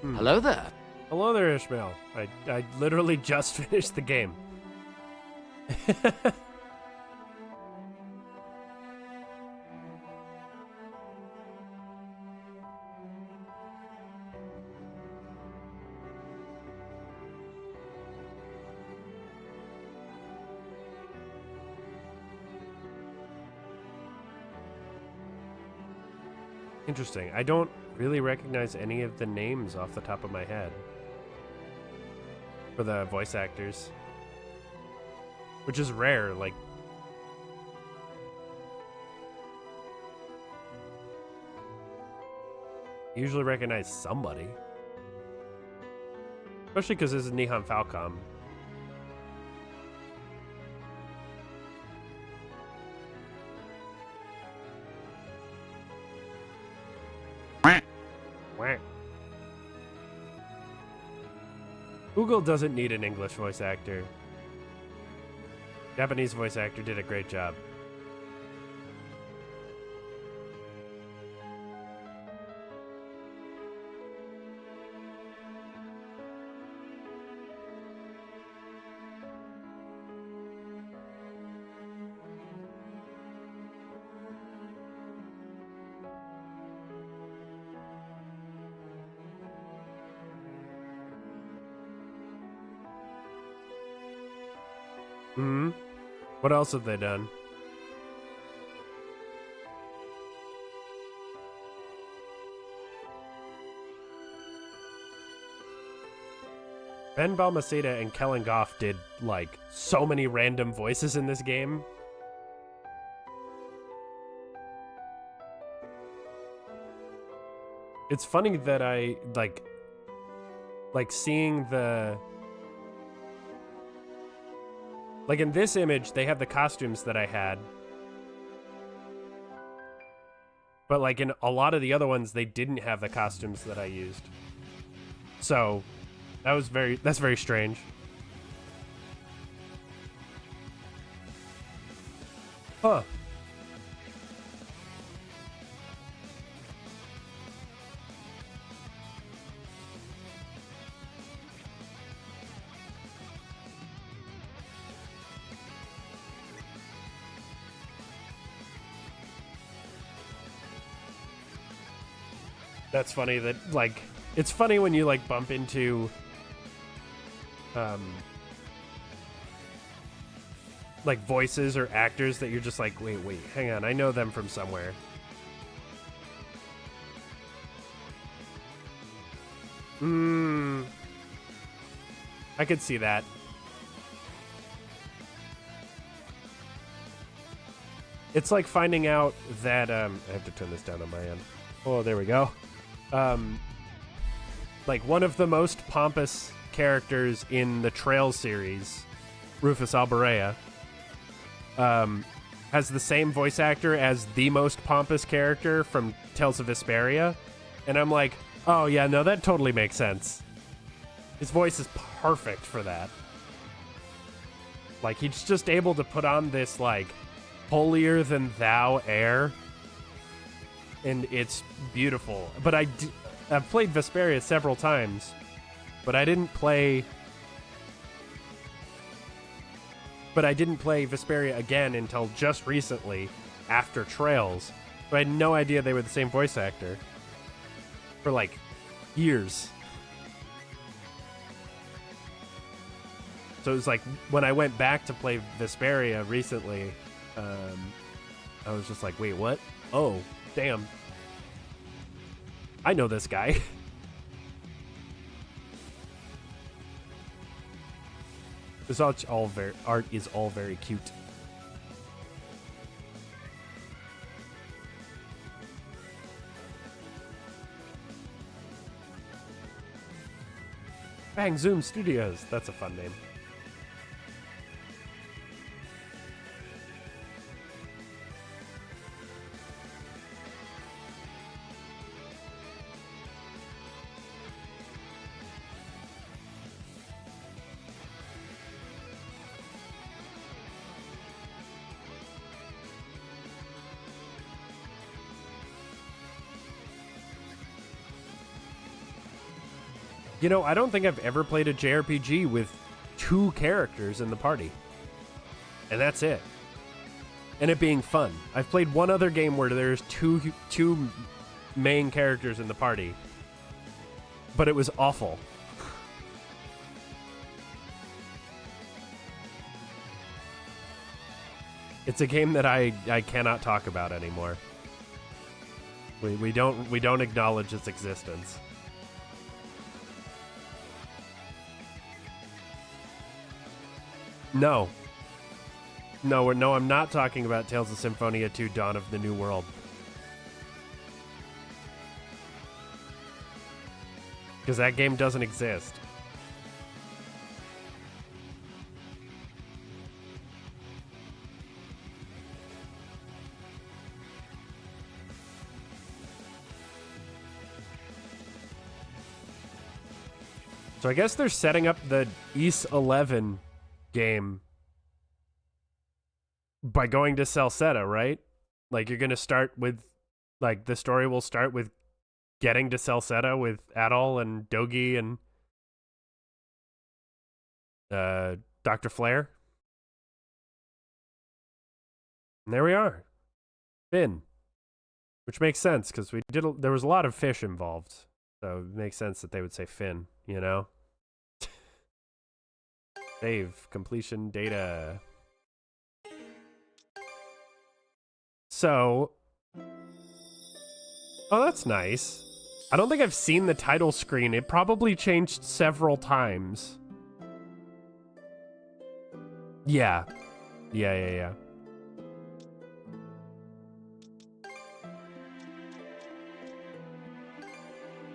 Hello there. Hello there, Ishmael. I literally just finished the game. Interesting. I don't really recognize any of the names off the top of my head for the voice actors, which is rare. Like, I usually recognize somebody, especially because this is Nihon Falcom. Wah. Google doesn't need an English voice actor. Japanese voice actor did a great job. Hmm. What else have they done? Ben Balmaceda and Kellen Goff did, like, so many random voices in this game. It's funny that I, like seeing the... Like, in this image, they have the costumes that I had. But, like, in a lot of the other ones, they didn't have the costumes that I used. So, that's very strange. Huh. That's funny that, like, it's funny when you, like, bump into, like, voices or actors that you're just like, wait, hang on, I know them from somewhere. I could see that. It's like finding out that, I have to turn this down on my end. Oh, there we go. Like, one of the most pompous characters in the Trails series, Rufus Alborea, has the same voice actor as the most pompous character from Tales of Vesperia. And I'm like, oh yeah, no, that totally makes sense. His voice is perfect for that. Like, he's just able to put on this, like, holier-than-thou air. And it's beautiful. But I've played Vesperia several times, but I didn't play Vesperia again until just recently, after Trails. So I had no idea they were the same voice actor for, like, years. So it was like, when I went back to play Vesperia recently, I was just like, wait, what? Oh, damn. I know this guy. This art is all very cute. Bang Zoom Studios. That's a fun name. You know, I don't think I've ever played a JRPG with 2 characters in the party. And that's it. And it being fun. I've played one other game where there's two main characters in the party. But it was awful. It's a game that I cannot talk about anymore. We don't acknowledge its existence. No. No, I'm not talking about Tales of Symphonia 2 Dawn of the New World. Because that game doesn't exist. So I guess they're setting up the Ys 11 game by going to Celceta, right? Like, you're going to start with, like, the story will start with getting to Celceta with Adol and Dogi and Dr. Flare. And there we are. Finn. Which makes sense, because there was a lot of fish involved. So it makes sense that they would say Finn, you know? Save. Completion data. So. Oh, that's nice. I don't think I've seen the title screen. It probably changed several times. Yeah. Yeah.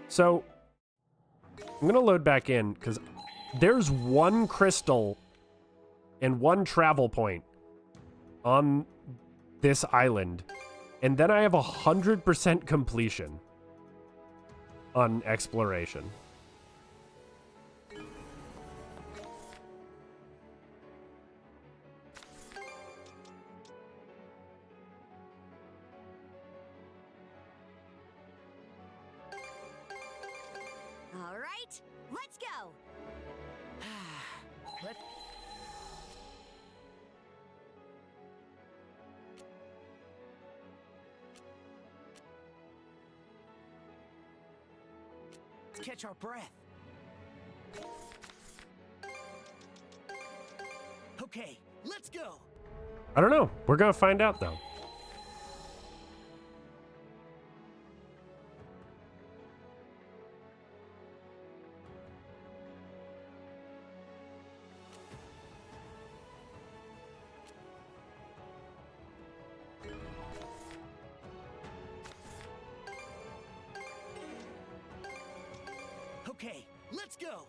So, I'm going to load back in, because there's one crystal and one travel point on this island, and then I have 100% completion on exploration. All right, let's go. Let's catch our breath. Okay, let's go. I don't know. We're going to find out, though. Okay, let's go.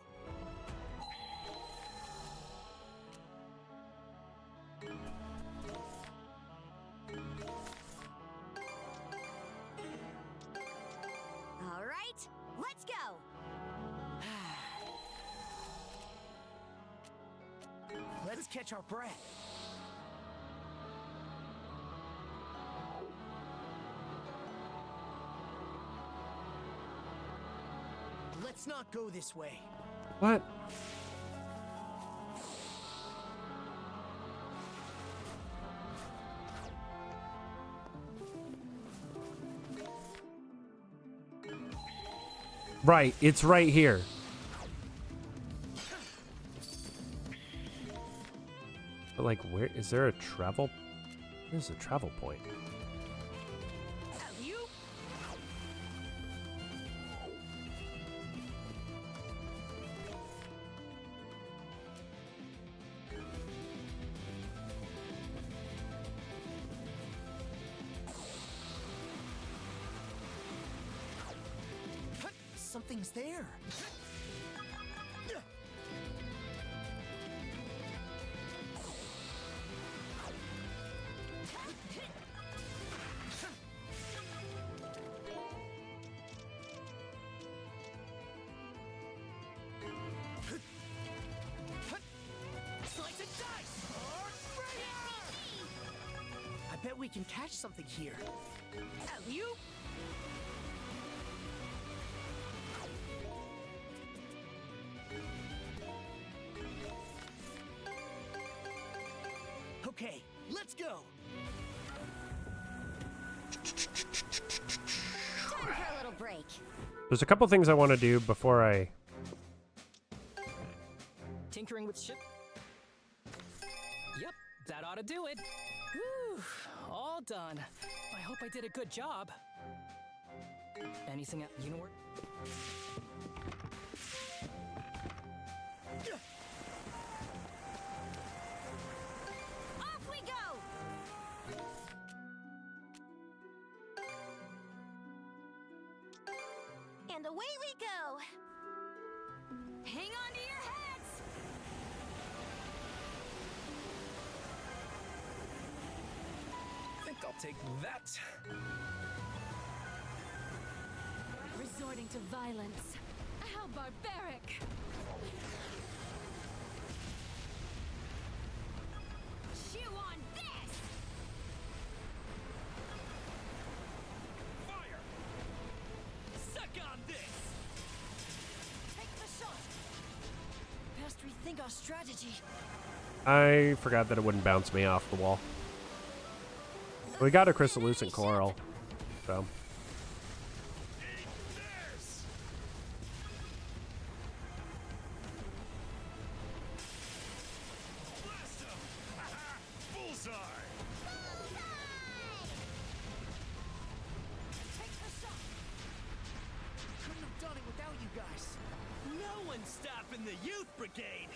All right, let's go. Let's catch our breath. Let's not go this way. What? Right, it's right here. But like, where is there a travel? There's a travel point. Something's there. Slice and dice! I bet we can catch something here. You? Okay, let's go. Time for a little break. There's a couple things I want to do before I... Tinkering with ship. Yep, that ought to do it. Whew, all done. I hope I did a good job. Anything you know where? Off we go! And away we go! Hang on to your heads! Think I'll take that. Resorting to violence. How barbaric! Chew on this! Fire! Suck on this! Take the shot. Best rethink our strategy. I forgot that it wouldn't bounce me off the wall. We got a crystallucent coral, so. This! Blast him! Bullseye! Take the shot. Couldn't have done it without you guys. No one's stopping the youth brigade.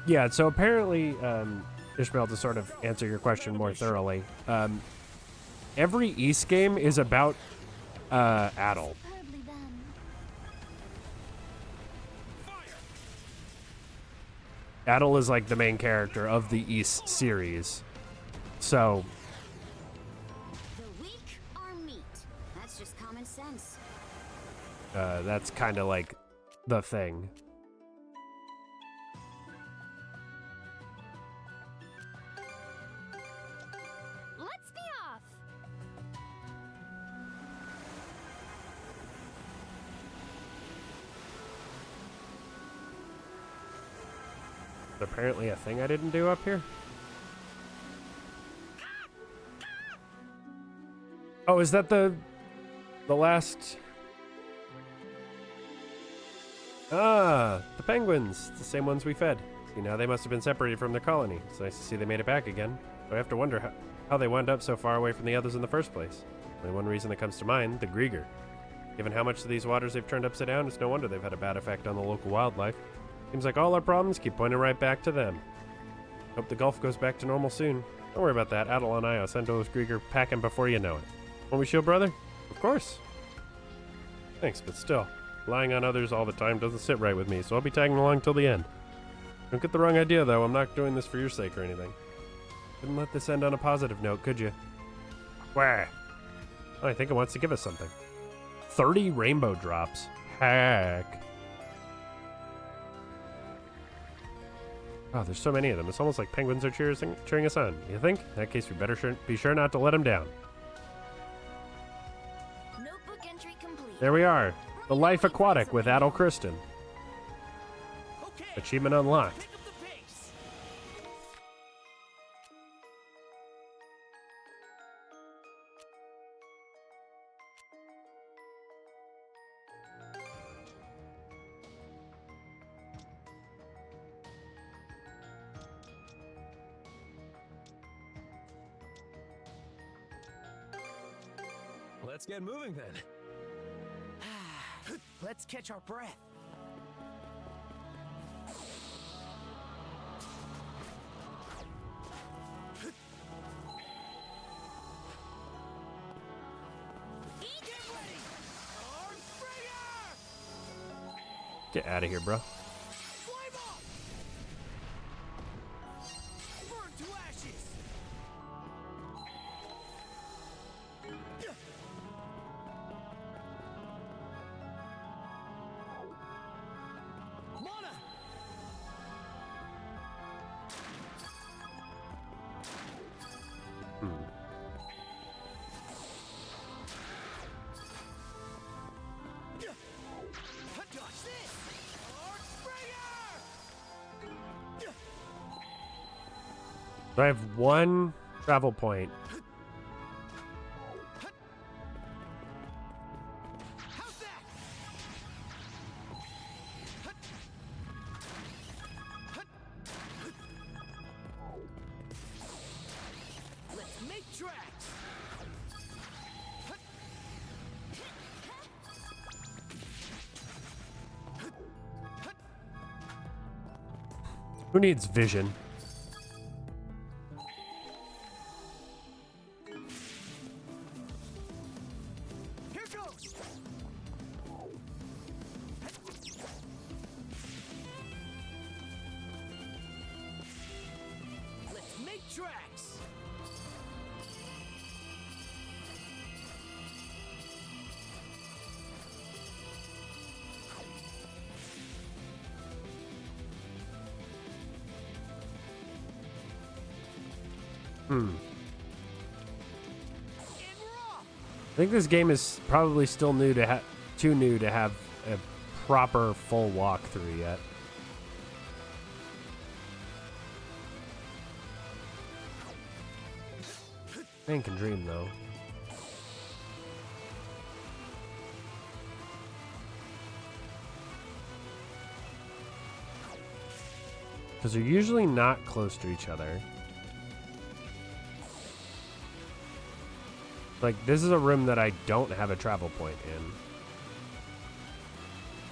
Yeah, so apparently, Ishmael, to sort of answer your question more thoroughly, every East game is about Adel. Superbly done. Adel is like the main character of the East series. So, The weak are meat. That's just common sense. that's kind of like the thing. Let's be off! Apparently a thing I didn't do up here. Oh, is that the last? Ah, the penguins, the same ones we fed. See, now they must have been separated from their colony. It's nice to see they made it back again. But I have to wonder how they wound up so far away from the others in the first place. Only one reason that comes to mind, the Grieger. Given how much of these waters they've turned upside down, it's no wonder they've had a bad effect on the local wildlife. Seems like all our problems keep pointing right back to them. Hope the Gulf goes back to normal soon. Don't worry about that. Adel and I will send those Grieger packing before you know it. Want me shield, brother? Of course. Thanks, but still, relying on others all the time doesn't sit right with me, so I'll be tagging along till the end. Don't get the wrong idea, though. I'm not doing this for your sake or anything. Couldn't let this end on a positive note, could you? Wah. Oh, I think it wants to give us something. 30 rainbow drops. Heck. Oh, there's so many of them. It's almost like penguins are cheering us on. You think? In that case, we better be sure not to let them down. Notebook entry complete. There we are. The Life Aquatic with Adel Kristen. Okay. Achievement unlocked. Pick up the pace. Let's get moving then. Let's catch our breath. Get ready. Armbringer! Get out of here, bro. Flame off! Burn to ashes! Mana! Dodge this! Armbringer! So I have one travel point. How's that? Who needs vision? Here goes. Let's make tracks. I think this game is probably still new to too new to have a proper full walkthrough yet. Man can dream though. Because they're usually not close to each other. Like, this is a room that I don't have a travel point in.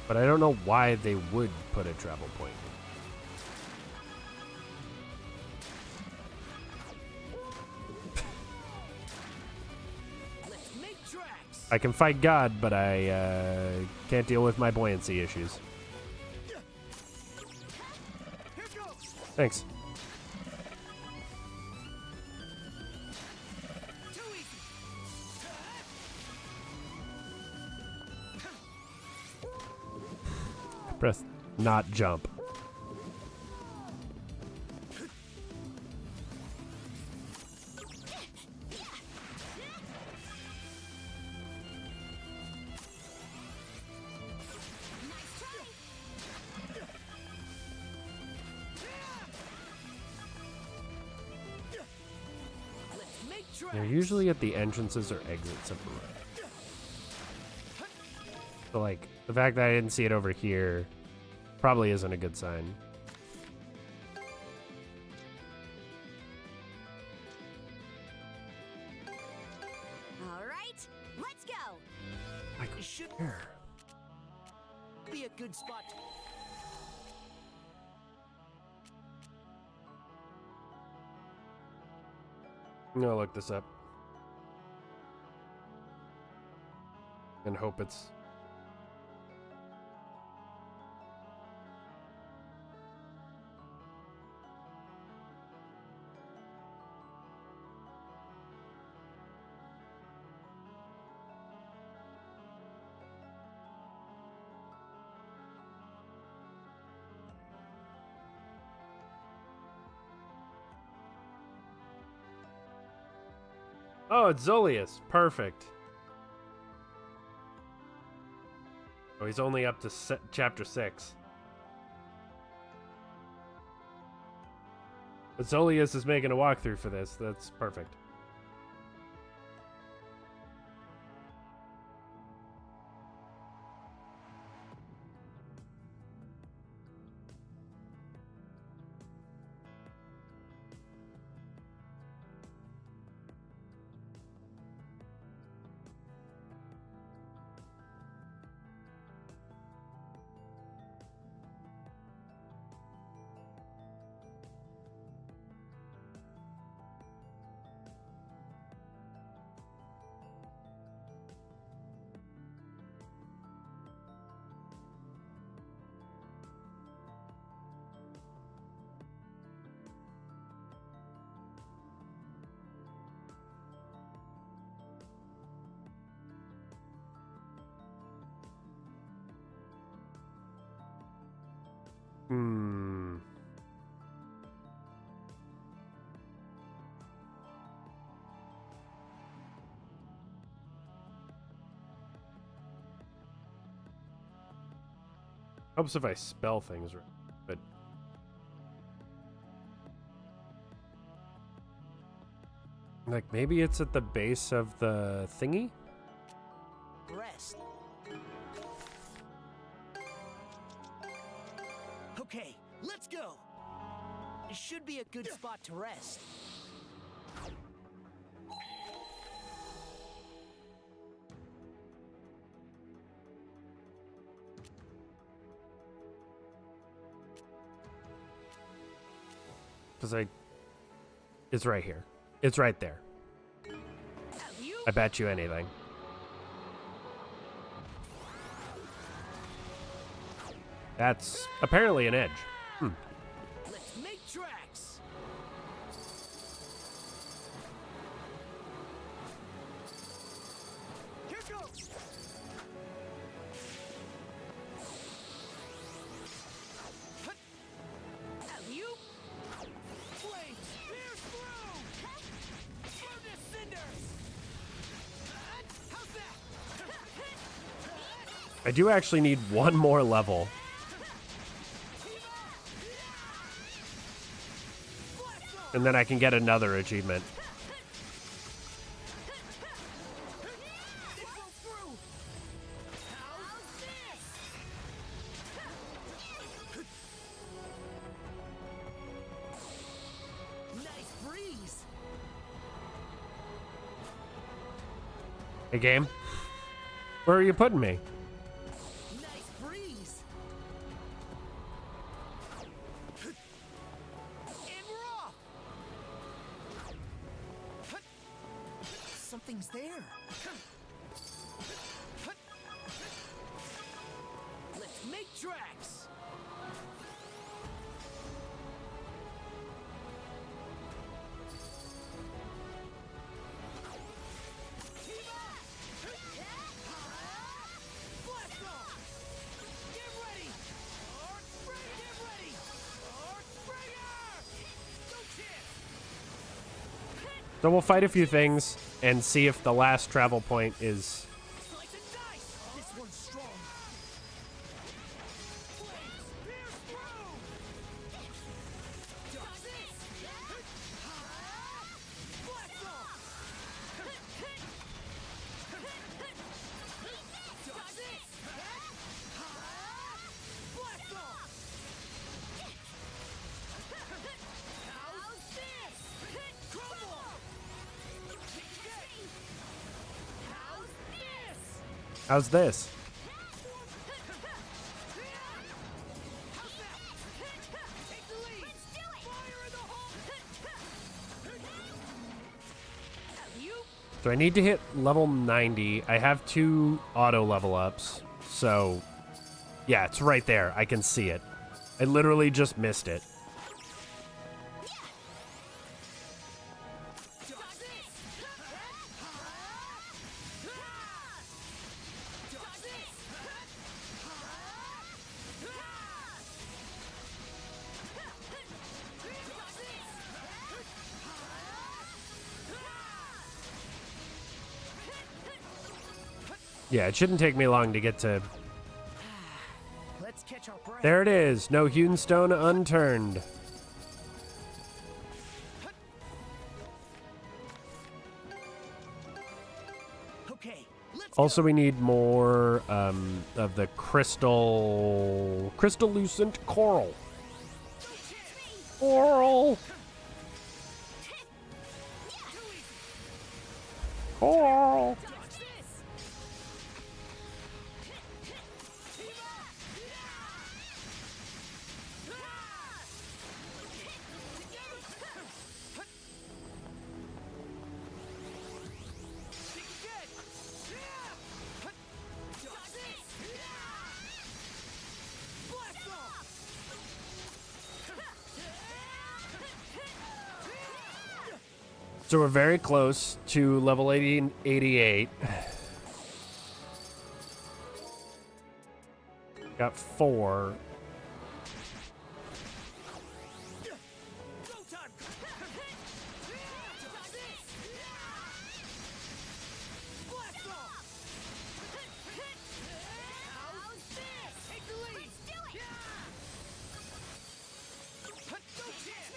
But I don't know why they would put a travel point in. Let's make tracks. I can fight God, but I can't deal with my buoyancy issues. Here goes. Thanks. Too easy. Press not jump. Let's make tracks. They're usually at the entrances or exits of the room. So, like, the fact that I didn't see it over here probably isn't a good sign. All right, let's go. Like, It should here. be a good spot. I'm gonna look this up. And hope it's... Oh, it's Zolius. Perfect. Oh, he's only up to chapter 6. But Zolius is making a walkthrough for this. That's perfect. Hmm. Helps if I spell things right, but like maybe it's at the base of the thingy? Rest. Okay, let's go. It should be a good spot to rest. Because it's right here. It's right there. I bet you anything. That's apparently an edge. Let's make tracks. Here goes. Alley-oop. Flames pierce through. Burn to cinders. How's that? I do actually need one more level. And then I can get another achievement. Nice breeze. Hey, game. Where are you putting me? Nice breeze. And we're off. Something's there. Let's make tracks. Blast off! Get ready! Arc Springer! Get ready! Arc Springer! No chance! So we'll fight a few things and see if the last travel point is... Slice and dice! This one's strong. Flames pierce through! Dodge this! Blast off! Dodge this! Blast off! How's this? Crumble! How's this? How's this? Take the lead! Fire in the hole! Alley-oop! So I need to hit level 90. I have 2 auto level ups. So, yeah, it's right there. I can see it. I literally just missed it. Dodge this! Dodge this! Yeah, it shouldn't take me long to get to... Let's catch our breath. There it is. No hewn stone unturned. Okay, let's Also, go. we need more of the crystal-lucent coral. Coral. Coral. Dodge this! So we're very close to level 88. Got 4. Go time! Blast off! How's this? Take the lead! Let's do it! No chance!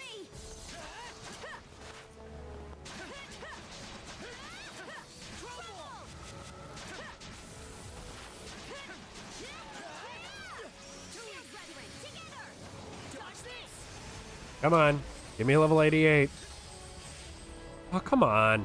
Trouble! Dodge this! Come on. Give me a level 88. Oh, come on.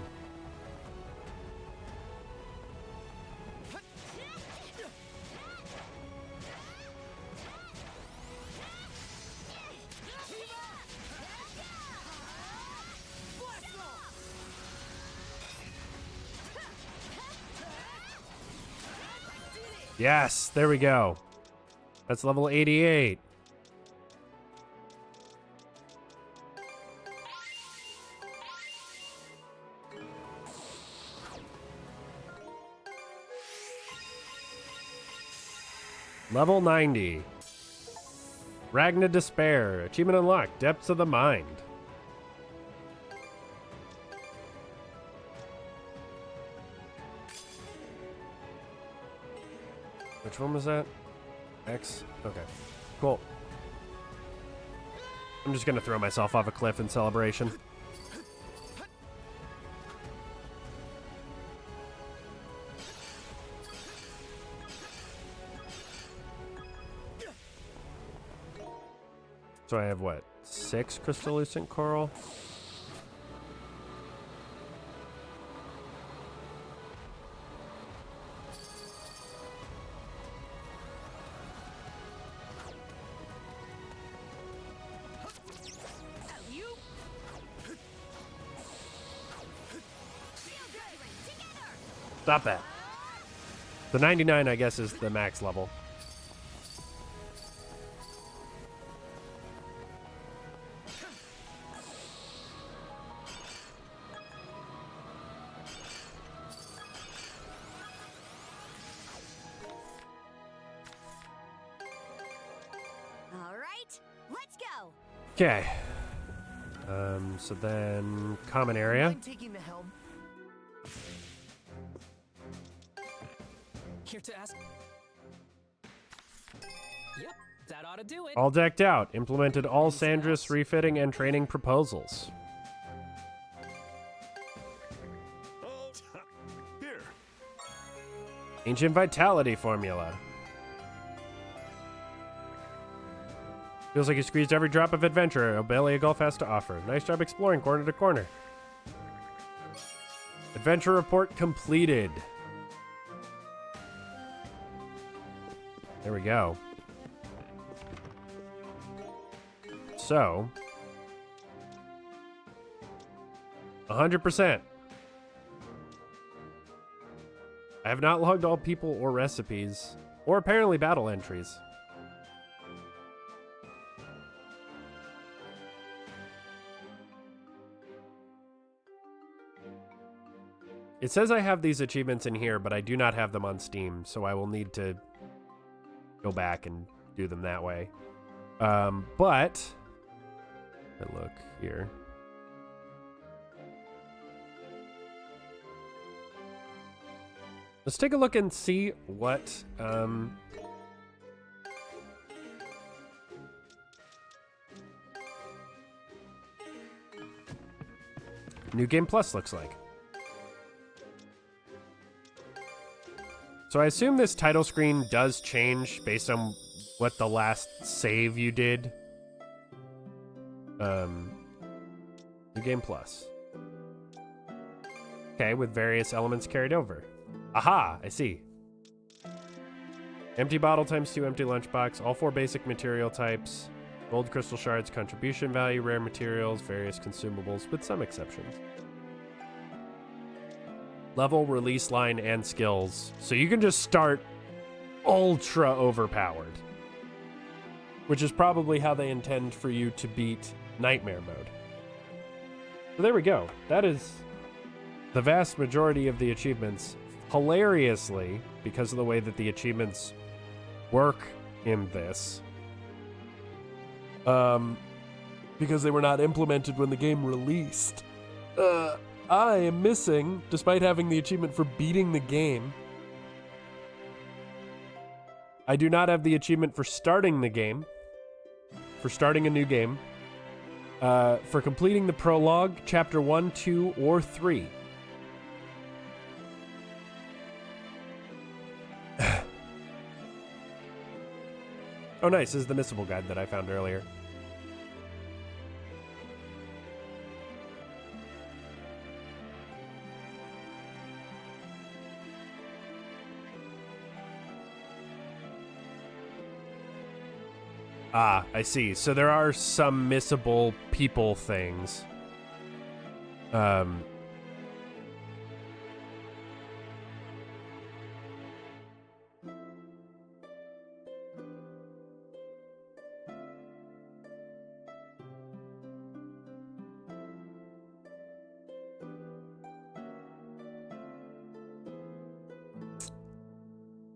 Yes, there we go. That's level 88. Level 90. Ragna Despair. Achievement unlocked. Depths of the Mind. Which one was that? X? Okay. Cool. I'm just gonna throw myself off a cliff in celebration. So I have what? 6 crystallucent coral? Stop that. The 99, I guess, is the max level. All right, let's go. Okay. So then common area. Mind taking the helm? Here to ask. Yep, that ought to do it. All decked out. Implemented all Sandris refitting and training proposals. Oh, here. Ancient Vitality formula. Feels like you squeezed every drop of adventure Obelia Gulf has to offer. Nice job exploring corner to corner. Adventure report completed. There we go. So, 100%. I have not logged all people or recipes, or apparently battle entries. It says I have these achievements in here, but I do not have them on Steam, so I will need to go back and do them that way. But look here. Let's take a look and see what New Game Plus looks like. So I assume this title screen does change based on what the last save you did. New Game Plus. Okay, with various elements carried over. Aha, I see. Empty bottle times 2 empty lunchbox, all 4 basic material types, gold crystal shards, contribution value, rare materials, various consumables, with some exceptions. Level, release line, and skills. So you can just start ultra overpowered. Which is probably how they intend for you to beat Nightmare mode. So there we go. That is the vast majority of the achievements. Hilariously, because of the way that the achievements work in this. Because they were not implemented when the game released. I am missing, despite having the achievement for beating the game. I do not have the achievement for starting the game. For starting a new game. For completing the prologue, chapter 1, 2, or 3. Oh, nice. This is the missable guide that I found earlier. Ah, I see. So there are some missable people things.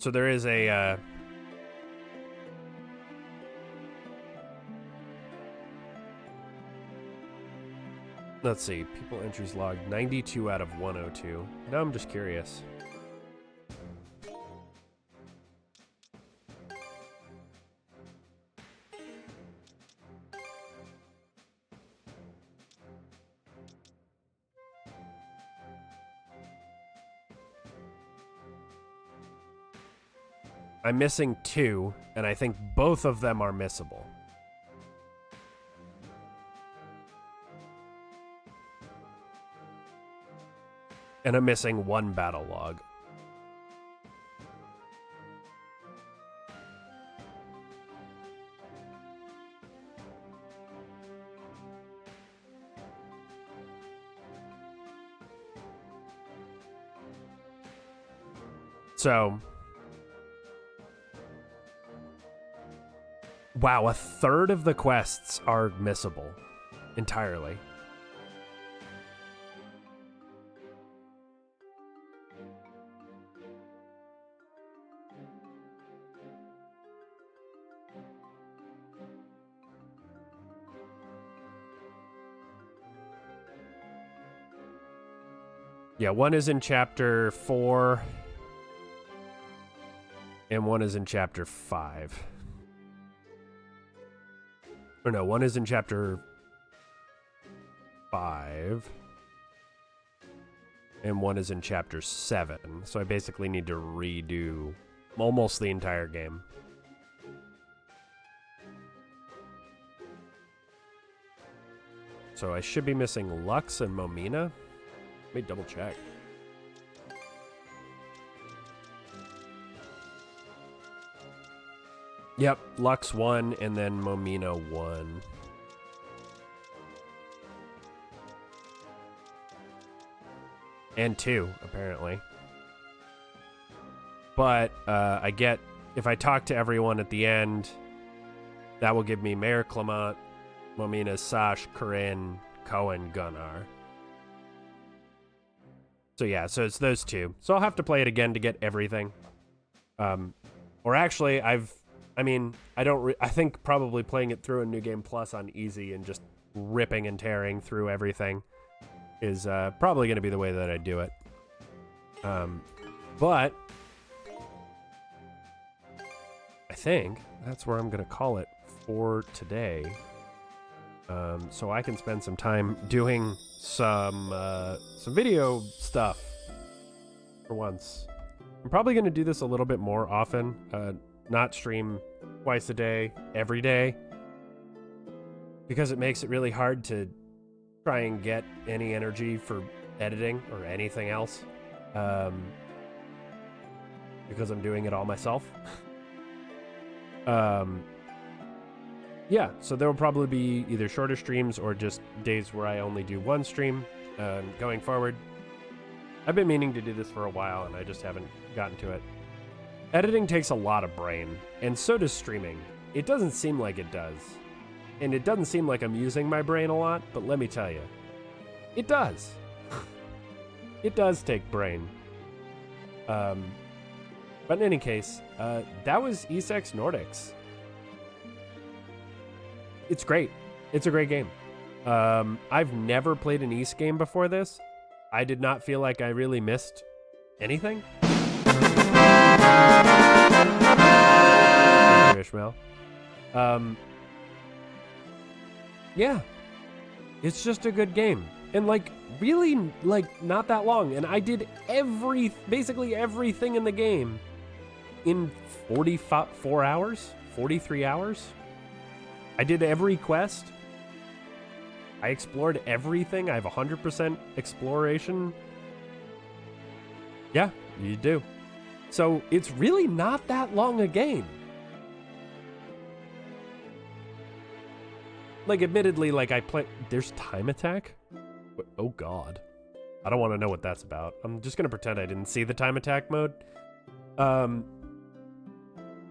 So there is a let's see, people entries logged 92 out of 102. Now I'm just curious. I'm missing 2, and I think both of them are missable. And I'm missing 1 battle log. So, wow, a third of the quests are missable entirely. Yeah, 1 is in chapter 4, and 1 is in chapter 5. Or no, 1 is in chapter 5, and 1 is in chapter 7. So I basically need to redo almost the entire game. So I should be missing Lux and Momina. Let me double check. Yep, Lux 1 and then Momina 1. And 2, apparently. But I get, if I talk to everyone at the end, that will give me Mayor Clement, Momina, Sash, Corinne, Cohen, Gunnar. So yeah, so it's those 2. So I'll have to play it again to get everything. Or actually, I think probably playing it through a New Game Plus on easy and just ripping and tearing through everything is probably going to be the way that I do it. But I think that's where I'm going to call it for today. So I can spend some time doing some video stuff for once. I'm probably going to do this a little bit more often, not stream twice a day, every day, because it makes it really hard to try and get any energy for editing or anything else, because I'm doing it all myself. Yeah, so there will probably be either shorter streams or just days where I only do 1 stream going forward. I've been meaning to do this for a while, and I just haven't gotten to it. Editing takes a lot of brain, and so does streaming. It doesn't seem like it does. And it doesn't seem like I'm using my brain a lot, but let me tell you, it does. It does take brain. But in any case, that was East Nordics. It's great. It's a great game. I've never played an East game before this. I did not feel like I really missed anything. Ishmael. Yeah. It's just a good game. And really not that long. And I did basically everything in the game in 44 hours, 43 hours. I did every quest. I explored everything. I have 100% exploration. Yeah, you do. So it's really not that long a game. Admittedly, I play. There's time attack? Oh, God. I don't want to know what that's about. I'm just going to pretend I didn't see the time attack mode.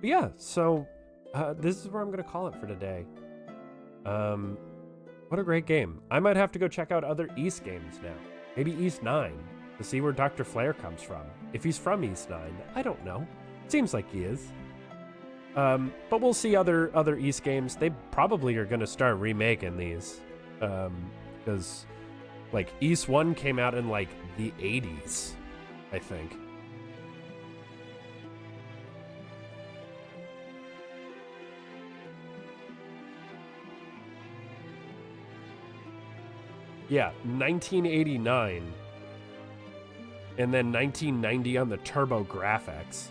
Yeah, so this is where I'm going to call it for today. What a great game. I might have to go check out other East games now. Maybe East 9 to see where Dr. Flare comes from. If he's from East 9, I don't know. Seems like he is. But we'll see other East games. They probably are going to start remaking these. Because, like, East 1 came out in, like, the 80s, I think. Yeah, 1989. And then 1990 on the Turbo Graphics.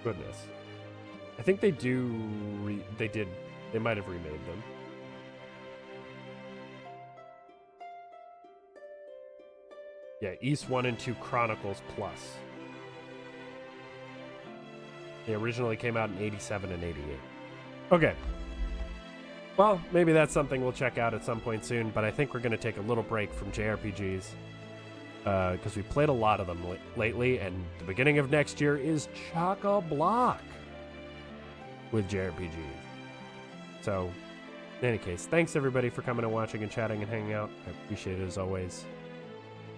Goodness. I think they do they might have remade them. Yeah, East 1 and 2 Chronicles Plus. They originally came out in 87 and 88. Okay. Well, maybe that's something we'll check out at some point soon, but I think we're going to take a little break from JRPGs. Because we played a lot of them lately, and the beginning of next year is chock-a-block with JRPGs. So, in any case, thanks everybody for coming and watching and chatting and hanging out. I appreciate it as always.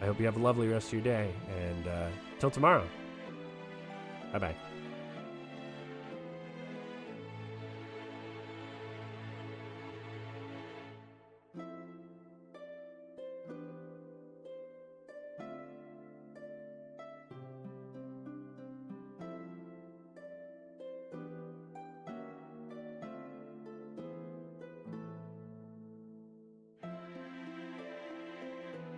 I hope you have a lovely rest of your day, and till tomorrow. Bye-bye.